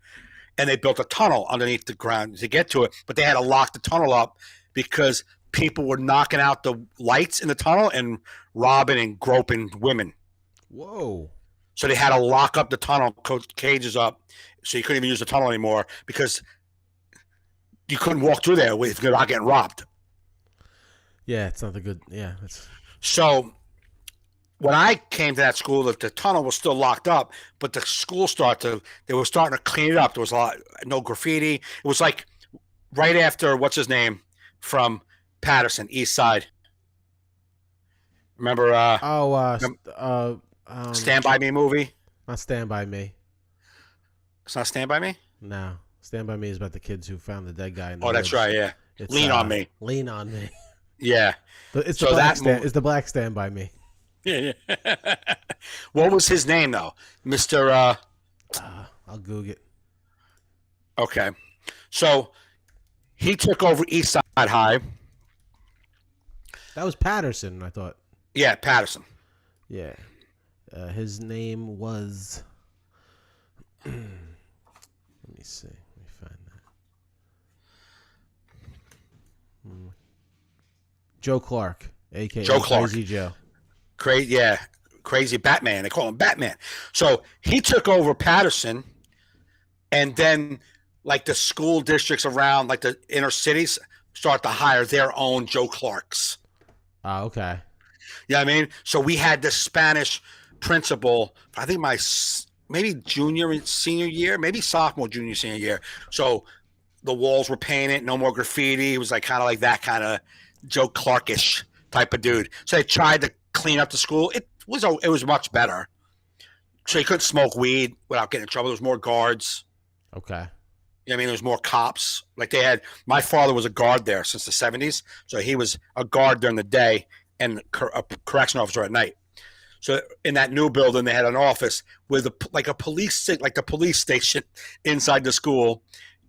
S2: And they built a tunnel underneath the ground to get to it, but they had to lock the tunnel up because people were knocking out the lights in the tunnel and robbing and groping women.
S1: Whoa.
S2: So they had to lock up the tunnel, cages up, so you couldn't even use the tunnel anymore because you couldn't walk through there if you're not getting robbed.
S1: Yeah, it's not the good. Yeah, it's.
S2: So when I came to that school, the tunnel was still locked up, but the school they were starting to clean it up. There was no graffiti. It was like right after what's his name from Patterson, East Side. Remember? Stand By Me movie.
S1: Not Stand By Me.
S2: It's not Stand By Me.
S1: No, Stand By Me is about the kids who found the dead guy. In the
S2: that's right. Yeah.
S1: It's,
S2: Lean on Me.
S1: Lean on Me.
S2: Yeah.
S1: It's
S2: so
S1: it's the black Stand By Me.
S2: Yeah. What was his name though, Mr.
S1: I'll Google it.
S2: Okay, so he took over East Side High.
S1: That was Patterson, I thought.
S2: Yeah, Patterson.
S1: Yeah, his name was. Let me see. Let me find that. Joe Clark, aka
S2: Joe Clark.
S1: Crazy Joe.
S2: Crazy Batman. They call him Batman. So he took over Patterson, and then like the school districts around, like the inner cities, start to hire their own Joe Clarks.
S1: Oh, okay.
S2: Yeah, I mean, so we had this Spanish principal. I think maybe junior and senior year, maybe sophomore, junior, senior year. So the walls were painted, no more graffiti. It was like kind of like that kind of Joe Clarkish type of dude. So they tried to clean up the school. It was much better. So you couldn't smoke weed without getting in trouble. There was more guards.
S1: Okay.
S2: You know what I mean? There was more cops. Like my father was a guard there since the 70s. So he was a guard during the day and a correction officer at night. So in that new building, they had an office with the police station inside the school.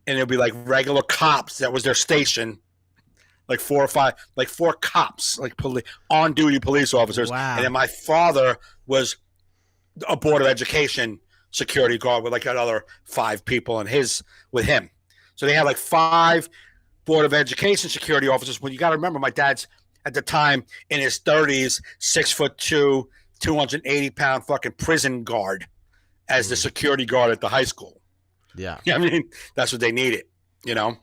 S2: And it'd be like regular cops. That was their station. Like 4 or 5, like 4 cops, like on-duty police officers.
S1: Wow.
S2: And then my father was a board of education security guard with like another 5 people with him. So they had like 5 Board of Education security officers. Well, you got to remember, my dad's at the time in his 30s, 6'2", 280-pound fucking prison guard as the security guard at the high school.
S1: Yeah.
S2: I mean, that's what they needed, you know?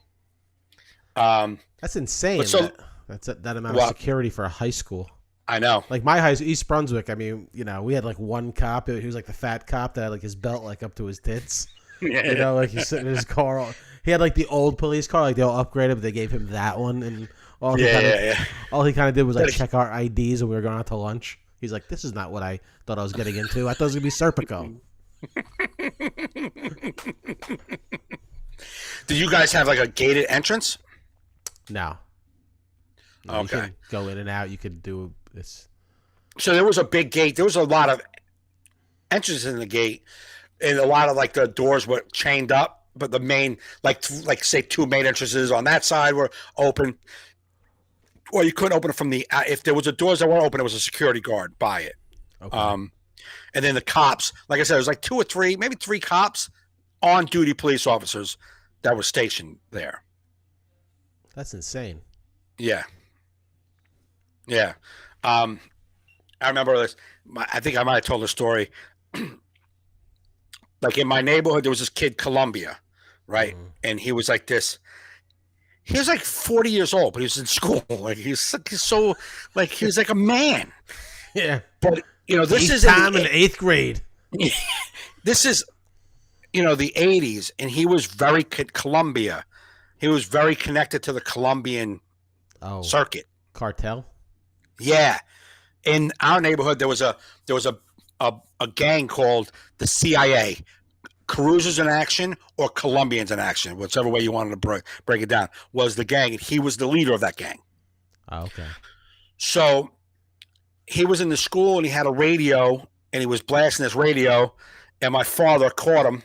S1: That's insane.
S2: So,
S1: that amount of security for a high school.
S2: I know.
S1: Like my high school, East Brunswick, I mean, you know, we had like one cop. He was like the fat cop that had like his belt like up to his tits.
S2: Yeah.
S1: You know, like he's sitting in his car. He had like the old police car, like they all upgraded, but they gave him that one. And all he kind of did was like check our IDs when we were going out to lunch. He's like, this is not what I thought I was getting into. I thought it was going to be Serpico.
S2: Did you guys have like a gated entrance?
S1: No.
S2: Okay.
S1: You can go in and out. You could do this.
S2: So there was a big gate. There was a lot of entrances in the gate, and a lot of like the doors were chained up. But the main, like say 2 main entrances on that side were open, or you couldn't open it from the. If there was a doors that weren't open, it was a security guard by it.
S1: Okay.
S2: And then the cops, like I said, it was like 2 or 3, maybe 3 cops on duty police officers that were stationed there.
S1: That's insane.
S2: Yeah. Yeah. I remember this. I think I might have told the story. Like in my neighborhood, there was this kid, Columbia, right? And he was like this. He was like 40 years old, but he was in school. Like he was so like he was like a man.
S1: Yeah.
S2: But you know, this is
S1: time in 8th grade.
S2: This is, you know, the 80s, and he was very Columbia. He was very connected to the Colombian circuit
S1: cartel.
S2: Yeah, in our neighborhood there was a gang called the CIA, Cruisers in Action or Colombians in Action, whichever way you wanted to break it down, was the gang, and he was the leader of that gang.
S1: Oh, okay.
S2: So he was in the school and he had a radio and he was blasting his radio, and my father caught him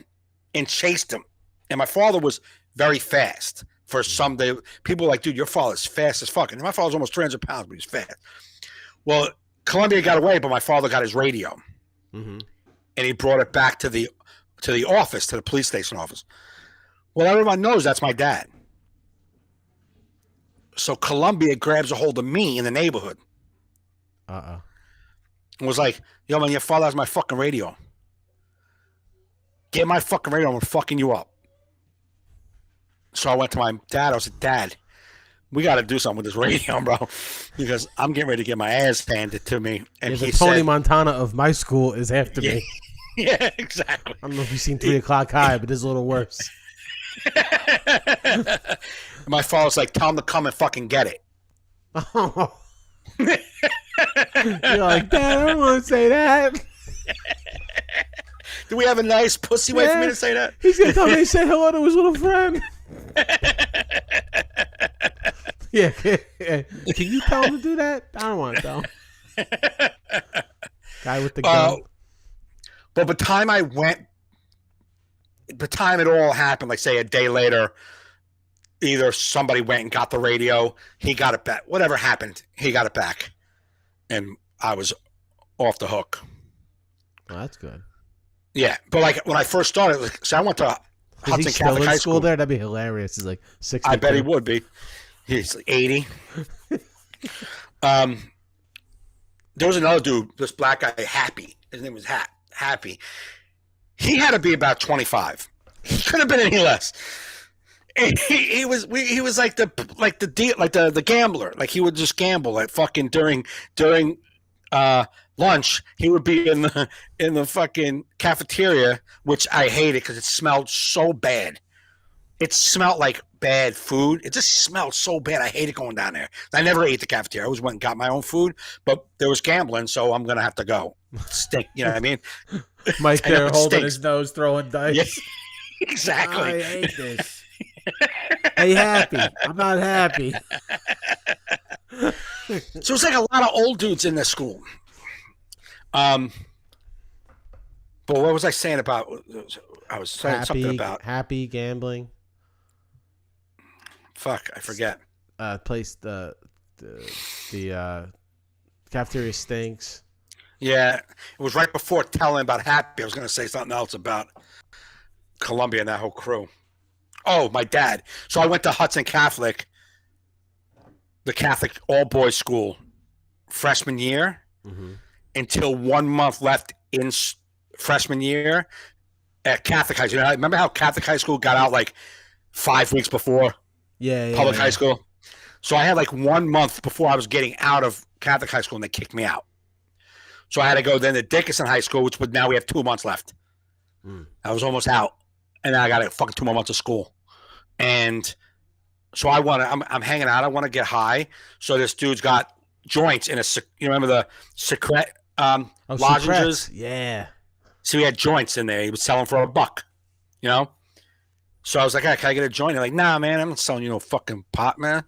S2: and chased him. And my father was very fast. For some day, people were like, dude, your father's fast as fuck. And my father's almost 300 pounds, but he's fast. Well, Columbia got away, but my father got his radio. And he brought it back to the office, to the police station office. Well, everyone knows that's my dad. So Columbia grabs a hold of me in the neighborhood. And was like, yo, man, your father has my fucking radio. Get my fucking radio, I'm fucking you up. So I went to my dad. I was like, Dad, we got to do something with this radio, bro, because I'm getting ready to get my ass handed to me. And he
S1: Tony
S2: said,
S1: Montana of my school is after me.
S2: Yeah, exactly.
S1: I don't know if you've seen 3 O'Clock High, but it's a little worse.
S2: My father's like, tell him to come and fucking get it.
S1: Oh. You're like, Dad, I don't want to say that.
S2: Do we have a nice pussy way for me to say that?
S1: He's going to come and say hello to his little friend. Yeah. Can you tell him to do that? I don't want to tell him. Guy with the gun.
S2: But by the time I went, the time it all happened, like say a day later, either somebody went and got the radio, he got it back. Whatever happened, he got it back. And I was off the hook.
S1: Well, that's good.
S2: Yeah. But like when I first started, like, so I went to Hudson Catholic High School
S1: there? That'd be hilarious. He's like 60.
S2: I bet he would be. He's like 80. There was another dude, this black guy, Happy. His name was Happy. He had to be about 25. He couldn't have been any less. And he was like the gambler. Like he would just gamble at fucking during lunch. He would be in the fucking cafeteria, which I hated because it smelled so bad. It smelled like bad food. It just smelled so bad. I hated going down there. I never ate the cafeteria. I always went and got my own food, but there was gambling, so I'm gonna have to go. Stink, you know what I mean?
S1: Mike there holding his nose, throwing dice.
S2: Yeah, exactly.
S1: I hate this. Hey, Happy. I'm not happy.
S2: So it's like a lot of old dudes in this school. But what was I saying about? I was saying something about
S1: happy gambling.
S2: Fuck, I forget.
S1: Place the cafeteria stinks.
S2: Yeah, it was right before telling about Happy. I was going to say something else about Columbia and that whole crew. Oh, my dad. So I went to Hudson Catholic, the Catholic all-boys school, freshman year until 1 month left in freshman year at Catholic high school. Remember how Catholic high school got out like 5 weeks before public high school? So I had like 1 month before I was getting out of Catholic high school, and they kicked me out. So I had to go then to Dickinson High School, which would now we have 2 months left. I was almost out, and then I got fucking 2 more months of school. And so I'm hanging out. I want to get high. So this dude's got joints in remember the secret lozenges?
S1: Secrets. Yeah.
S2: So he had joints in there. He was selling for $1, So I was like, hey, can I get a joint? They're like, nah, man, I'm not selling you no fucking pot, man.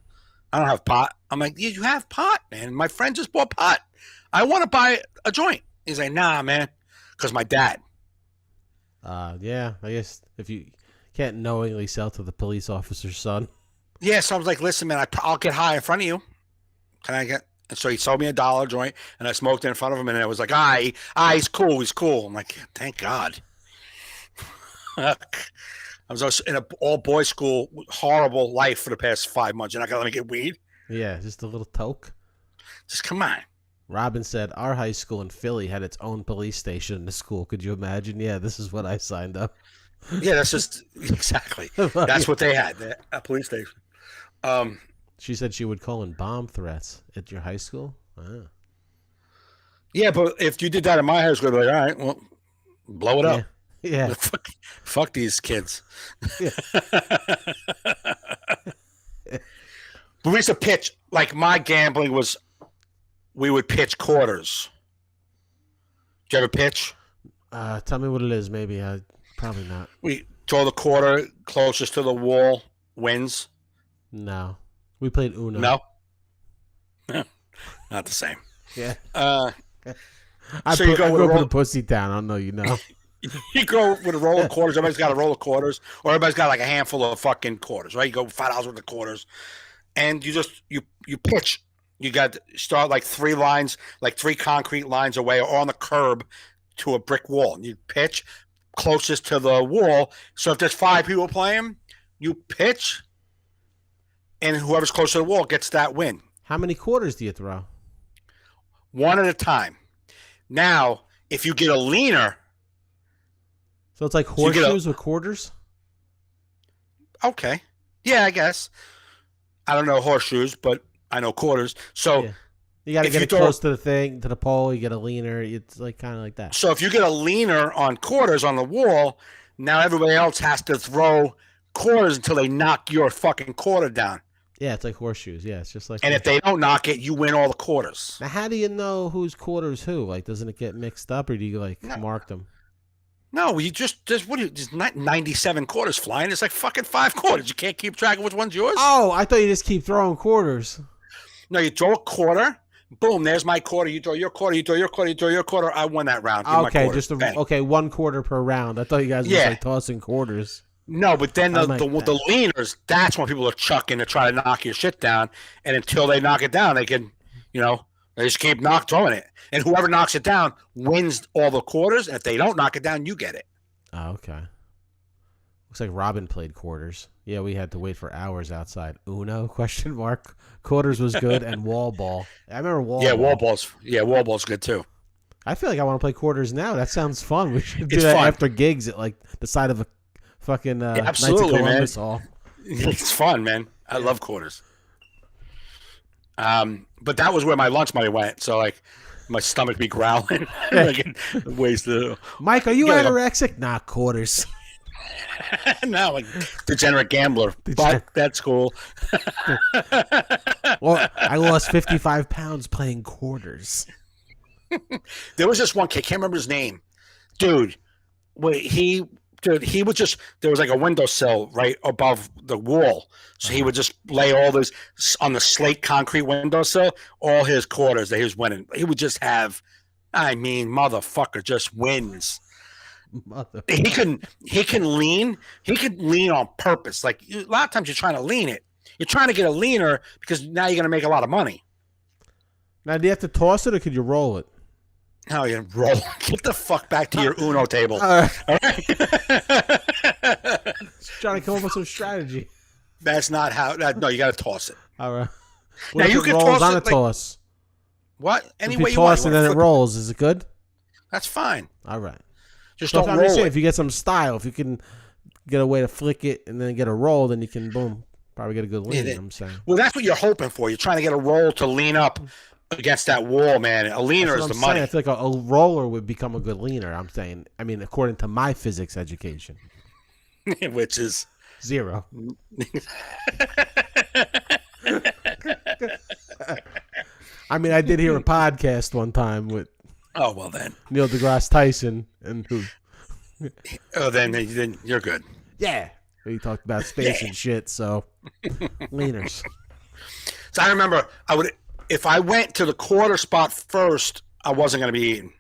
S2: I don't have pot. I'm like, yeah, you have pot, man. My friend just bought pot. I want to buy a joint. He's like, nah, man, because my dad.
S1: Yeah, I guess if you can't knowingly sell to the police officer's son.
S2: Yeah, so I was like, listen, man, I'll get high in front of you. Can I get? And so he sold me $1 joint, and I smoked it in front of him, and it was like, he's cool. I'm like, thank God. I was in an all-boys school, horrible life for the past 5 months. You're not going to let me get weed?
S1: Yeah, just a little toke.
S2: Just come on.
S1: Robin said, our high school in Philly had its own police station in the school. Could you imagine? Yeah, this is what I signed up.
S2: Yeah, that's just exactly. That's what they had, a police station.
S1: She said she would call in bomb threats at your high school. Ah.
S2: Yeah, but if you did that in my high school, I'd be like, all right, well, blow it up.
S1: Yeah.
S2: Fuck these kids.
S1: Yeah.
S2: But we used to pitch, like my gambling was, we would pitch quarters. Did you ever pitch?
S1: Tell me what it is. Maybe probably not.
S2: We throw the quarter closest to the wall wins.
S1: No, we played Uno.
S2: No, not the same.
S1: Yeah.
S2: I grew
S1: up in a pussy town. I don't know. You know.
S2: You go with a roll of quarters. Everybody's got a roll of quarters, or everybody's got like a handful of fucking quarters, right? You go $5 worth of quarters, and you just you pitch. You got to start like 3 lines, like 3 concrete lines away, or on the curb to a brick wall. And you pitch closest to the wall. So if there's 5 people playing, you pitch, and whoever's close to the wall gets that win.
S1: How many quarters do you throw?
S2: 1 at a time. Now, if you get a leaner.
S1: So it's like horseshoes with quarters?
S2: Okay. Yeah, I guess. I don't know horseshoes, but I know quarters. So
S1: yeah. You got to get it close to the thing, to the pole. You get a leaner. It's like kind of like that.
S2: So if you get a leaner on quarters on the wall, now everybody else has to throw quarters until they knock your fucking quarter down.
S1: Yeah, it's like horseshoes. Yeah, it's just like.
S2: And if they don't knock it, you win all the quarters.
S1: Now, how do you know whose quarters who? Like, doesn't it get mixed up, or do you mark them?
S2: No, you there's 97 quarters flying. It's like fucking 5 quarters. You can't keep track of which one's yours.
S1: Oh, I thought you just keep throwing quarters.
S2: No, you throw a quarter. Boom, there's my quarter. You throw your quarter. You throw your quarter. You throw your quarter. I won that round.
S1: Okay, just 1 quarter per round. I thought you guys were just like tossing quarters.
S2: No, but then the leaners, that's when people are chucking to try to knock your shit down. And until they knock it down, they can, they just keep throwing it. And whoever knocks it down wins all the quarters. And if they don't knock it down, you get it.
S1: Oh, okay. Looks like Robin played quarters. Yeah, we had to wait for hours outside. Uno? ? Quarters was good, and wall ball. I remember wall ball.
S2: Wall ball's good too.
S1: I feel like I want to play quarters now. That sounds fun. We should do that after gigs at like the side of a fucking Knights of Columbus Hall.
S2: It's fun, man. I love quarters. But that was where my lunch money went. So like, my stomach be growling. Ways to.
S1: Mike, are you anorexic? Nah, quarters.
S2: No, like degenerate gambler. But that's cool.
S1: Well, I lost 55 pounds playing quarters.
S2: There was this one kid, can't remember his name. Dude, he would just, there was like a windowsill right above the wall. So he would just lay all this on the slate concrete windowsill, all his quarters that he was winning. He would just have, motherfucker just wins. He can lean on purpose. Like a lot of times you're trying to lean it. You're trying to get a leaner because now you're going to make a lot of money.
S1: Now, do you have to toss it or could you roll it?
S2: Oh, you roll. Get the fuck back to your Uno table.
S1: All right.
S2: All right.
S1: Just trying to come up with some strategy.
S2: That's not how. No, you got to toss it.
S1: All right.
S2: Now
S1: What if
S2: you
S1: it
S2: can
S1: rolls
S2: toss
S1: on
S2: it
S1: a
S2: like,
S1: toss?
S2: what? Any
S1: If
S2: way
S1: you
S2: you want.
S1: toss
S2: You
S1: and
S2: wanna
S1: then it
S2: flip it?
S1: rolls, is it good?
S2: That's fine.
S1: All right.
S2: Just
S1: So
S2: don't
S1: I'm
S2: roll
S1: just saying,
S2: it.
S1: if you get some style, if you can get a way to flick it and then get a roll, then you can boom, probably get a good lean. I'm saying.
S2: Well, that's what you're hoping for. You're trying to get a roll to lean up against that wall, man. A leaner
S1: That's
S2: is
S1: what
S2: the
S1: I'm
S2: money.
S1: saying. I feel like a roller would become a good leaner. I'm saying. I mean, according to my physics education,
S2: Which is
S1: 0. I mean, I did hear a podcast one time with
S2: oh well then.
S1: Neil deGrasse Tyson and who.
S2: Oh then you're good.
S1: Yeah, he talked about space and shit. So leaners.
S2: So I remember if I went to the quarter spot first, I wasn't going to be eating.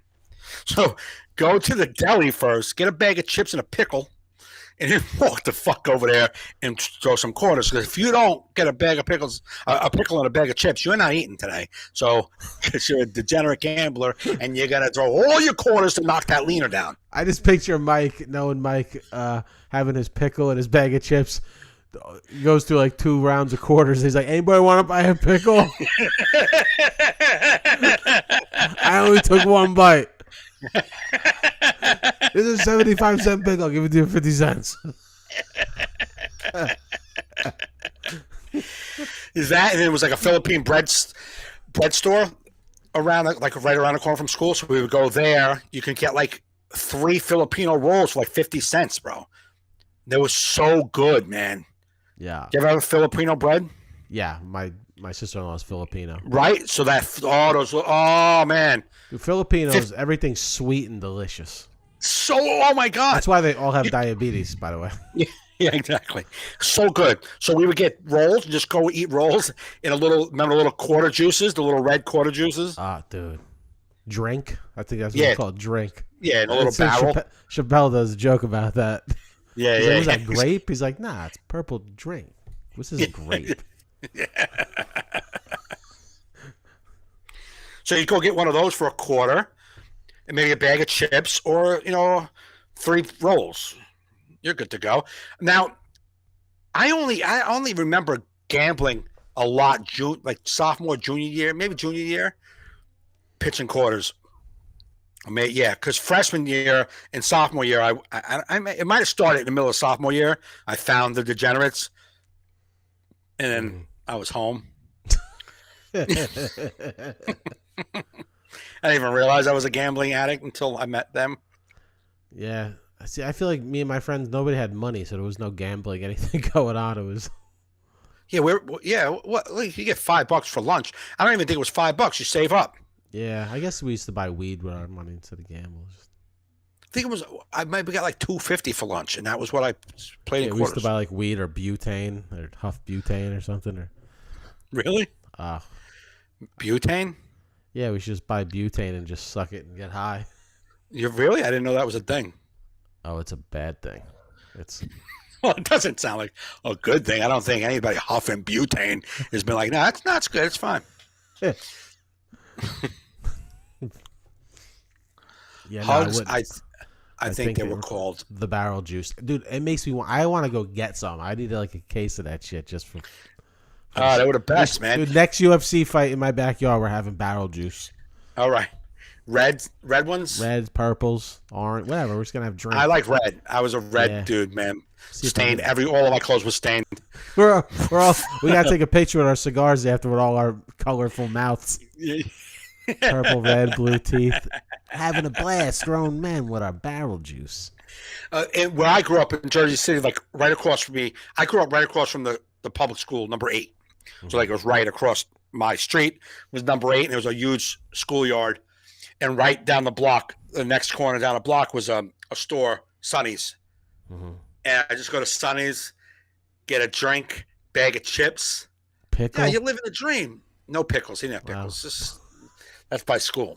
S2: So go to the deli first, get a bag of chips and a pickle, and then walk the fuck over there and throw some quarters. Because if you don't get a bag of pickles, a pickle and a bag of chips, you're not eating today. So because you're a degenerate gambler and you got to throw all your quarters to knock that leaner down.
S1: I just picture knowing Mike having his pickle and his bag of chips. He goes through like 2 rounds of quarters. He's like, anybody want to buy a pickle? I only took 1 bite. This is a 75-cent pickle. I'll give it to you 50 cents.
S2: Is that? And it was like a Philippine bread store around, like right around the corner from school. So we would go there. You could get like 3 Filipino rolls for like 50 cents, bro. They were so good, man.
S1: Yeah.
S2: You ever have a Filipino bread?
S1: Yeah, my sister-in-law is Filipino.
S2: Right? So oh man.
S1: Dude, Filipinos, everything's sweet and delicious.
S2: So, oh my God.
S1: That's why they all have diabetes, by the way.
S2: Yeah, exactly. So good. So we would get rolls, just go eat rolls in remember the little quarter juices, the little red quarter juices?
S1: Ah, dude. Drink? I think that's what it's called, drink.
S2: Yeah, in a little barrel.
S1: Chappelle does a joke about that.
S2: Yeah,
S1: He's
S2: yeah.
S1: like, was that grape? He's like, nah, it's purple drink. This is grape.
S2: Yeah. So you go get one of those for a quarter, and maybe a bag of chips, or 3 rolls. You're good to go. Now, I only remember gambling a lot, like sophomore, junior year, maybe junior year, pitching quarters. Because freshman year and sophomore year, it might have started in the middle of sophomore year. I found the degenerates, and then I was home. I didn't even realize I was a gambling addict until I met them.
S1: Yeah. See, I feel like me and my friends, nobody had money, so there was no gambling, anything going on. It was.
S2: Yeah, you get $5 for lunch. I don't even think it was $5. You save up.
S1: Yeah, I guess we used to buy weed with our money instead of gambles.
S2: I think I maybe got like $2.50 for lunch, and that was what I played in quarters.
S1: We used to buy like weed or butane or Huff butane or something.
S2: Really?
S1: Butane? Yeah, we should just buy butane and just suck it and get high.
S2: You really? I didn't know that was a thing.
S1: Oh, it's a bad thing.
S2: Well, it doesn't sound like a good thing. I don't think anybody huffing butane has been like, no, that's good. It's fine.
S1: Yeah. Yeah,
S2: Hugs,
S1: no,
S2: I think they were called
S1: the barrel juice, dude. It makes me want. I want to go get some. I need like a case of that shit just for.
S2: They were the best, man.
S1: Dude, next UFC fight in my backyard, we're having barrel juice.
S2: All right, red ones,
S1: reds, purples, orange, whatever. We're just gonna have drinks.
S2: I like red. I was a red dude, man. Stained. All of my clothes were stained.
S1: We gotta take a picture with our cigars after with all our colorful mouths. Purple, red, blue teeth. Having a blast, grown men with our barrel juice.
S2: And where I grew up in Jersey City, like right across from me, I grew up right across from the public school, number 8. So like it was right across my street was number 8, and there was a huge schoolyard. And right down the block, the next corner down the block was a store, Sonny's. Mm-hmm. And I just go to Sonny's, get a drink, bag of chips.
S1: Pickle?
S2: Yeah, you're living a dream. No pickles. He didn't have pickles. Wow. That's by school.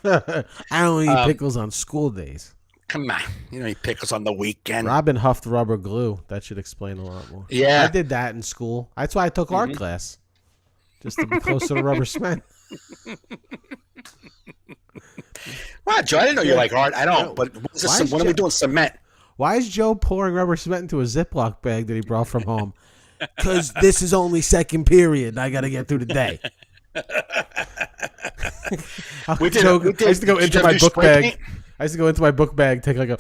S1: I don't eat pickles on school days.
S2: Come on. You don't eat pickles on the weekend.
S1: Robin huffed rubber glue. That should explain a lot more.
S2: Yeah.
S1: I did that in school. That's why I took art class. Just to be closer to rubber cement.
S2: What, Joe? I didn't know you
S1: Yeah.
S2: like art. I don't.
S1: No.
S2: But
S1: Why is
S2: when are we
S1: Joe-
S2: doing cement?
S1: Why is Joe pouring rubber cement into a Ziploc bag that he brought from home? Because this is only second period. I got to get through the day.
S2: We did.
S1: I used to go
S2: Did
S1: into
S2: you
S1: my
S2: do
S1: book
S2: spray
S1: bag.
S2: paint?
S1: I used to go into my book bag, take like a,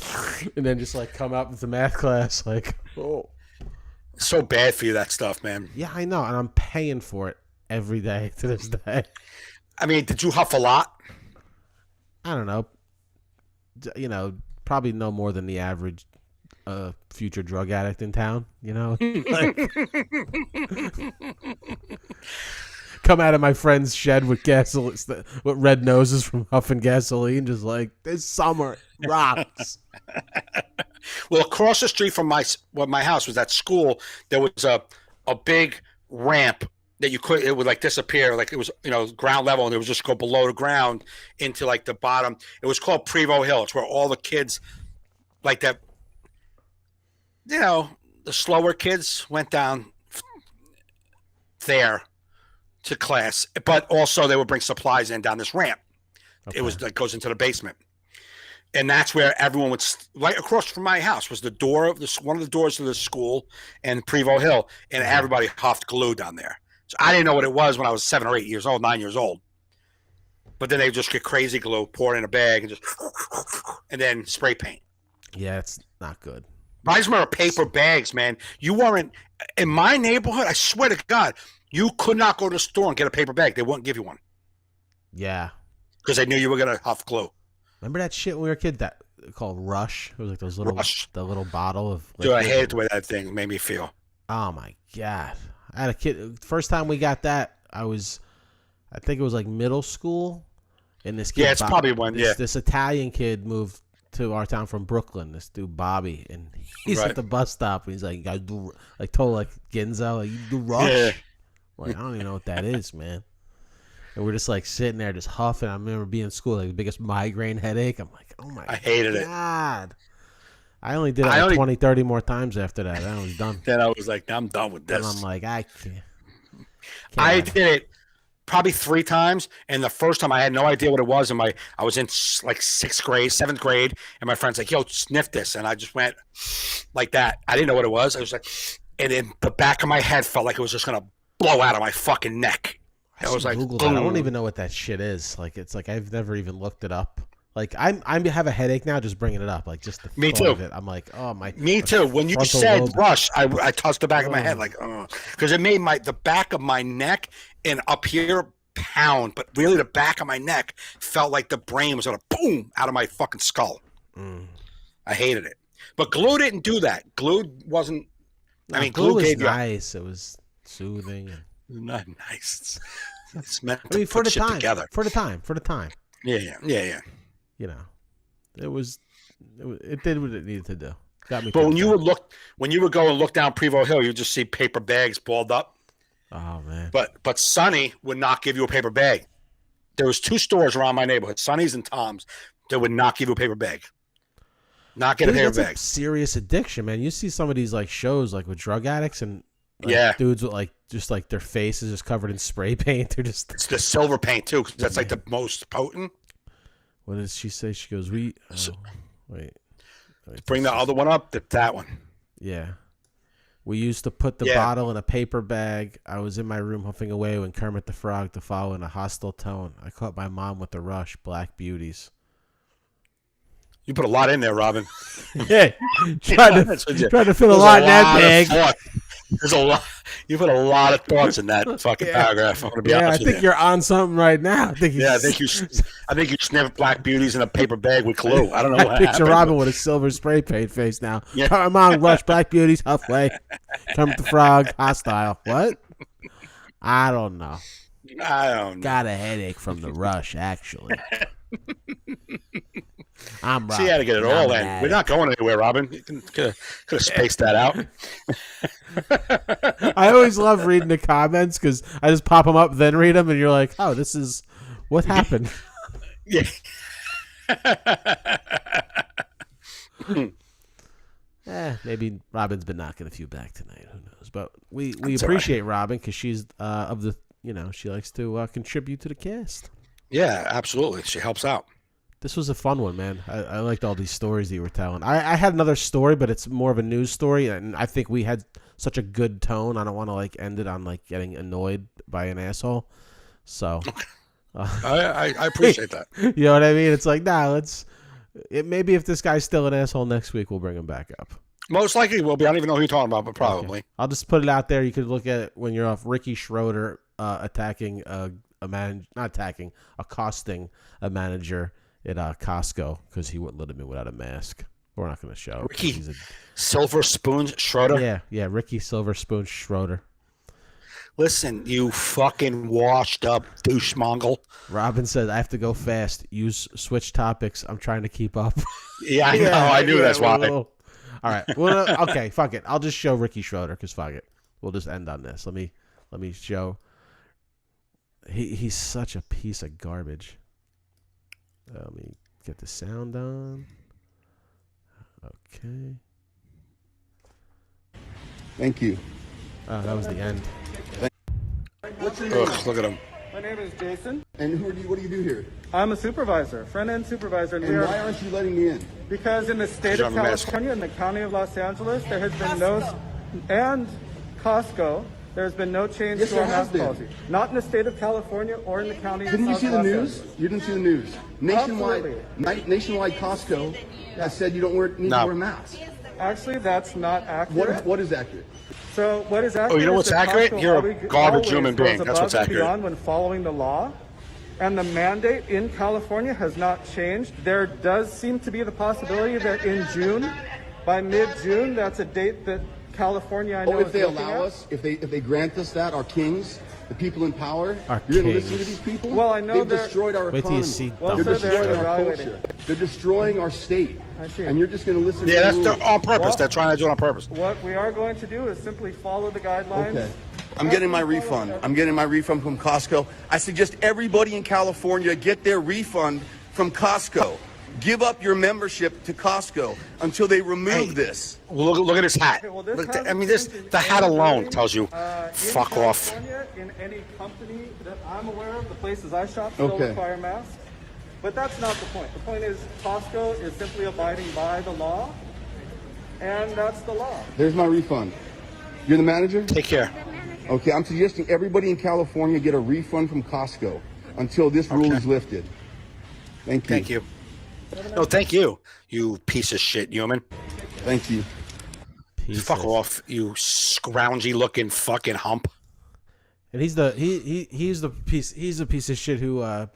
S1: and then just like come out into math class. Like, oh.
S2: It's so bad for you, that stuff, man.
S1: Yeah, I know. And I'm paying for it every day to this day.
S2: I mean, did you huff a lot?
S1: I don't know. You know, probably no more than the average future drug addict in town. You know, like, come out of my friend's shed with gasoline, with red noses from huffing gasoline, just like this summer rocks.
S2: Well, across the street from my house was that school. There was a big ramp that it would like disappear, like it was ground level, and it would just go below the ground into like the bottom. It was called Prevo Hill. It's where all the kids, like that, the slower kids went down there to class, but also they would bring supplies in down this ramp. Okay. It was that goes into the basement. And that's where everyone would, right across from my house was the door of one of the doors of the school and Prevo Hill, and everybody huffed glue down there. So I didn't know what it was when I was 7 or 8 years old, 9 years old. But then they would just get crazy glue, pour it in a bag, and then spray paint.
S1: Yeah, it's not good.
S2: But I just remember paper bags, man. You weren't in my neighborhood. I swear to God, you could not go to the store and get a paper bag. They wouldn't give you one.
S1: Yeah,
S2: because they knew you were gonna huff glue.
S1: Remember that shit when we were a kid? That called Rush. It was like those little, the little bottle of.
S2: Dude, I hated the way that thing made me feel.
S1: Oh my God! I had a kid. First time we got that, I think it was like middle school, and this kid.
S2: Yeah, it's probably one.
S1: This Italian kid moved to our town from Brooklyn. This dude Bobby, and he's at the bus stop, and he's like, "You gotta do like told like Ginzo, like you do Rush." Yeah. Like I don't even know what that is, man. And we're just like sitting there, just huffing. I remember being in school, like the biggest migraine headache. I'm like, oh my God.
S2: I hated it.
S1: I only did it like 20, 30 more times after that. I was done.
S2: Then I was like, I'm done with this.
S1: And I'm like, I can't.
S2: I did it probably 3 times. And the first time I had no idea what it was. And I was in like 6th grade, 7th grade. And my friend's like, yo, sniff this. And I just went like that. I didn't know what it was. I was like, and then the back of my head felt like it was just going to blow out of my fucking neck. I was like,
S1: Google that. I don't even know what that shit is. Like, it's like I've never even looked it up. Like, I have a headache now just bringing it up. Like, just the
S2: Me
S1: thought
S2: too.
S1: of it. I'm like, oh my.
S2: Me too. When you said
S1: lobe.
S2: Rush, I touched the back of my head like, oh, because it made the back of my neck and up here pound, but really the back of my neck felt like the brain was gonna boom out of my fucking skull. I hated it, but glue didn't do that. Glue wasn't.
S1: I mean, glue was nice. It was soothing.
S2: Not nice. It's meant
S1: I mean,
S2: to put shit together.
S1: For the time.
S2: Yeah.
S1: You know, it did what it needed to do. Got me.
S2: But when you would go and look down Prevo Hill, you'd just see paper bags balled up.
S1: Oh man.
S2: But Sonny would not give you a paper bag. There was 2 stores around my neighborhood, Sonny's and Tom's, that would not give you a paper bag. Not get a paper bag.
S1: A serious addiction, man. You see some of these like shows like with drug addicts and dudes with like just like their faces just covered in spray paint. They're just
S2: it's the silver paint too, because that's like the most potent.
S1: What does she say? She goes, wait,
S2: bring the other one up. That one.
S1: Yeah. We used to put the bottle in a paper bag. I was in my room huffing away when Kermit the Frog to follow in a hostile tone. I caught my mom with the Rush, Black Beauties.
S2: You put a lot in there, Robin.
S1: Yeah, trying to fit a lot in that bag.
S2: There's a lot. You put a lot of thoughts in that fucking paragraph. I'm gonna be honest with you.
S1: I think you're on something right now. I think
S2: you sniff Black Beauties in a paper bag with glue. I don't know what
S1: picture
S2: happened.
S1: Robin with a silver spray paint face now.
S2: Yeah.
S1: Come on, Rush, Black Beauties, halfway. Kermit the Frog, hostile. What? I don't know. Got a headache from the Rush, actually. I'm Robin.
S2: See, you had to get it all in. We're not going anywhere, Robin. You could have spaced that out.
S1: I always love reading the comments because I just pop them up, then read them, and you're like, oh, this is what happened.
S2: Yeah.
S1: Maybe Robin's been knocking a few back tonight. Who knows? But we appreciate Robin because she's of the, she likes to contribute to the cast.
S2: Yeah, absolutely. She helps out.
S1: This was a fun one, man. I liked all these stories that you were telling. I had another story, but it's more of a news story, and I think we had such a good tone. I don't want to like end it on like getting annoyed by an asshole. So
S2: I appreciate that.
S1: You know what I mean? It's like, nah, maybe if this guy's still an asshole next week, we'll bring him back up.
S2: Most likely will be. I don't even know who you're talking about, but probably.
S1: Okay. I'll just put it out there. You could look at it when you're off. Ricky Schroeder attacking accosting a manager at Costco because he wouldn't let him in without a mask. We're not going to show.
S2: Ricky Silver Spoon Schroeder?
S1: Yeah, Ricky Silver Spoon Schroeder.
S2: Listen, you fucking washed up douche mongol.
S1: Robin says, I have to go fast. Switch topics. I'm trying to keep up.
S2: Yeah, I know. I knew that's why.
S1: All right. Well, okay, fuck it. I'll just show Ricky Schroeder because fuck it. We'll just end on this. Let me show. He's such a piece of garbage. Let me get the sound on. Okay.
S3: Thank you.
S1: Oh, that was the end.
S3: What's your name?
S2: Ugh, look at him.
S4: My name is Jason.
S3: And what do you do here?
S4: I'm a supervisor, front-end supervisor.
S3: And why aren't you letting me in?
S4: Because in the state of California, in the county of Los Angeles, there has been and Costco, there's been no change to our mask policy. Not in the state of California or in the county of Los Angeles.
S3: Didn't you see the news? You didn't see the news. Nationwide Costco has said you don't need to wear masks.
S4: Actually, that's not accurate.
S3: What is accurate?
S4: So what is accurate?
S2: Oh, you know what's accurate? You're a garbage human being. That's what's accurate.
S4: Beyond when following the law, and the mandate in California has not changed. There does seem to be the possibility that in June, by mid-June, that's a date that California, I know,
S3: if they allow us, if they grant us that, our kings, the people in power, you're going to listen to these people?
S4: Well, I know
S3: they've destroyed our economy.
S4: Well,
S3: they're destroying our culture. They're destroying our state. And you're just going to listen to
S2: that's
S3: the rules.
S2: on purpose. They're trying to do it on purpose.
S4: What we are going to do is simply follow the guidelines.
S3: Okay. I'm getting my refund. I'm getting my refund from Costco. I suggest everybody in California get their refund from Costco. Give up your membership to Costco until they remove this.
S2: Well, look at his hat.
S4: Okay, well,
S2: The hat alone tells you, fuck off.
S4: In any company that I'm aware of, the places I shop still require masks. But that's not the point. The point is Costco is simply abiding by the law, and that's the law.
S3: There's my refund. You're the manager?
S2: Take care.
S3: Okay, I'm suggesting everybody in California get a refund from Costco until this rule is lifted. Thank you.
S2: Thank you. No, thank you, you piece of shit human.
S3: Thank you.
S2: Fuck off, you scroungy looking fucking hump.
S1: And he's a piece of shit who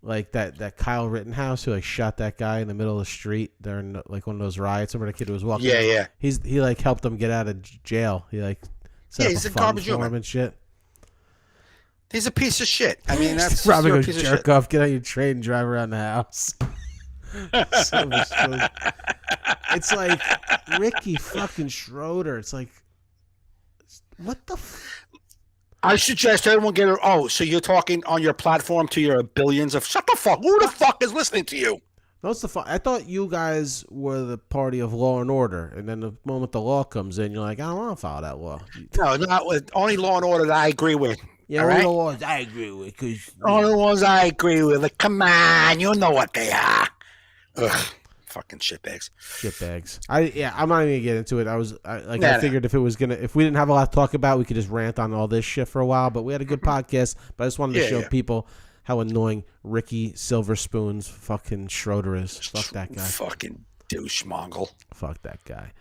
S1: like that Kyle Rittenhouse who like shot that guy in the middle of the street during like one of those riots. Remember the kid who was walking?
S2: Yeah.
S1: He like helped him get out of jail. He like set up
S2: he's
S1: a
S2: a
S1: fund
S2: garbage
S1: for him
S2: human
S1: and shit.
S2: He's a piece of shit. I mean, that's
S1: probably
S2: a
S1: go
S2: piece of
S1: jerk
S2: shit.
S1: off, get on your train, and drive around the house. It's like Ricky fucking Schroeder. It's like, what the?
S2: I suggest everyone get it. Oh, so you're talking on your platform to your billions of. Shut the fuck. Who the fuck is listening to you?
S1: That's the fun. I thought you guys were the party of law and order, and then the moment the law comes in, you're like, I don't want to follow that law.
S2: No, not with only law and order that I agree with.
S1: Yeah,
S2: all
S1: all
S2: right?
S1: the laws I agree with.
S2: All the ones I agree with. Like, come on, you know what they are. Ugh, fucking shitbags.
S1: Shitbags. I'm not even gonna get into it. I figured if we didn't have a lot to talk about, we could just rant on all this shit for a while. But we had a good podcast. But I just wanted to show people how annoying Ricky Silverspoon's fucking Schroeder is. Fuck that guy.
S2: Fucking douche mongol.
S1: Fuck that guy.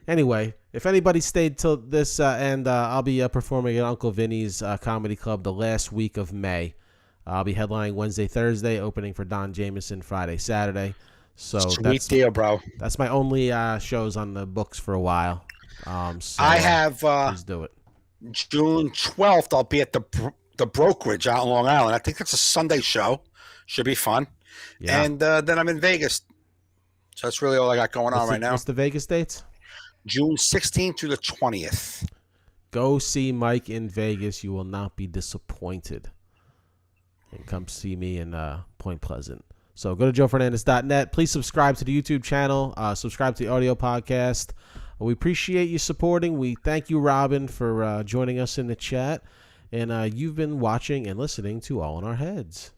S1: Anyway, if anybody stayed till this end, I'll be performing at Uncle Vinny's Comedy Club the last week of May. I'll be headlining Wednesday, Thursday, opening for Don Jameson Friday, Saturday. So
S2: Sweet deal, bro.
S1: That's my only shows on the books for a while. So
S2: I have
S1: please do it.
S2: June 12th. I'll be at the brokerage out in Long Island. I think it's a Sunday show. Should be fun. Yeah. And then I'm in Vegas. So that's really all I got going on right now.
S1: What's the Vegas dates?
S2: June 16th through the 20th.
S1: Go see Mike in Vegas. You will not be disappointed. And come see me in Point Pleasant. So go to joefernandez.net. Please subscribe to the YouTube channel. Subscribe to the audio podcast. We appreciate you supporting. We thank you, Robin, for joining us in the chat. And you've been watching and listening to All in Our Heads.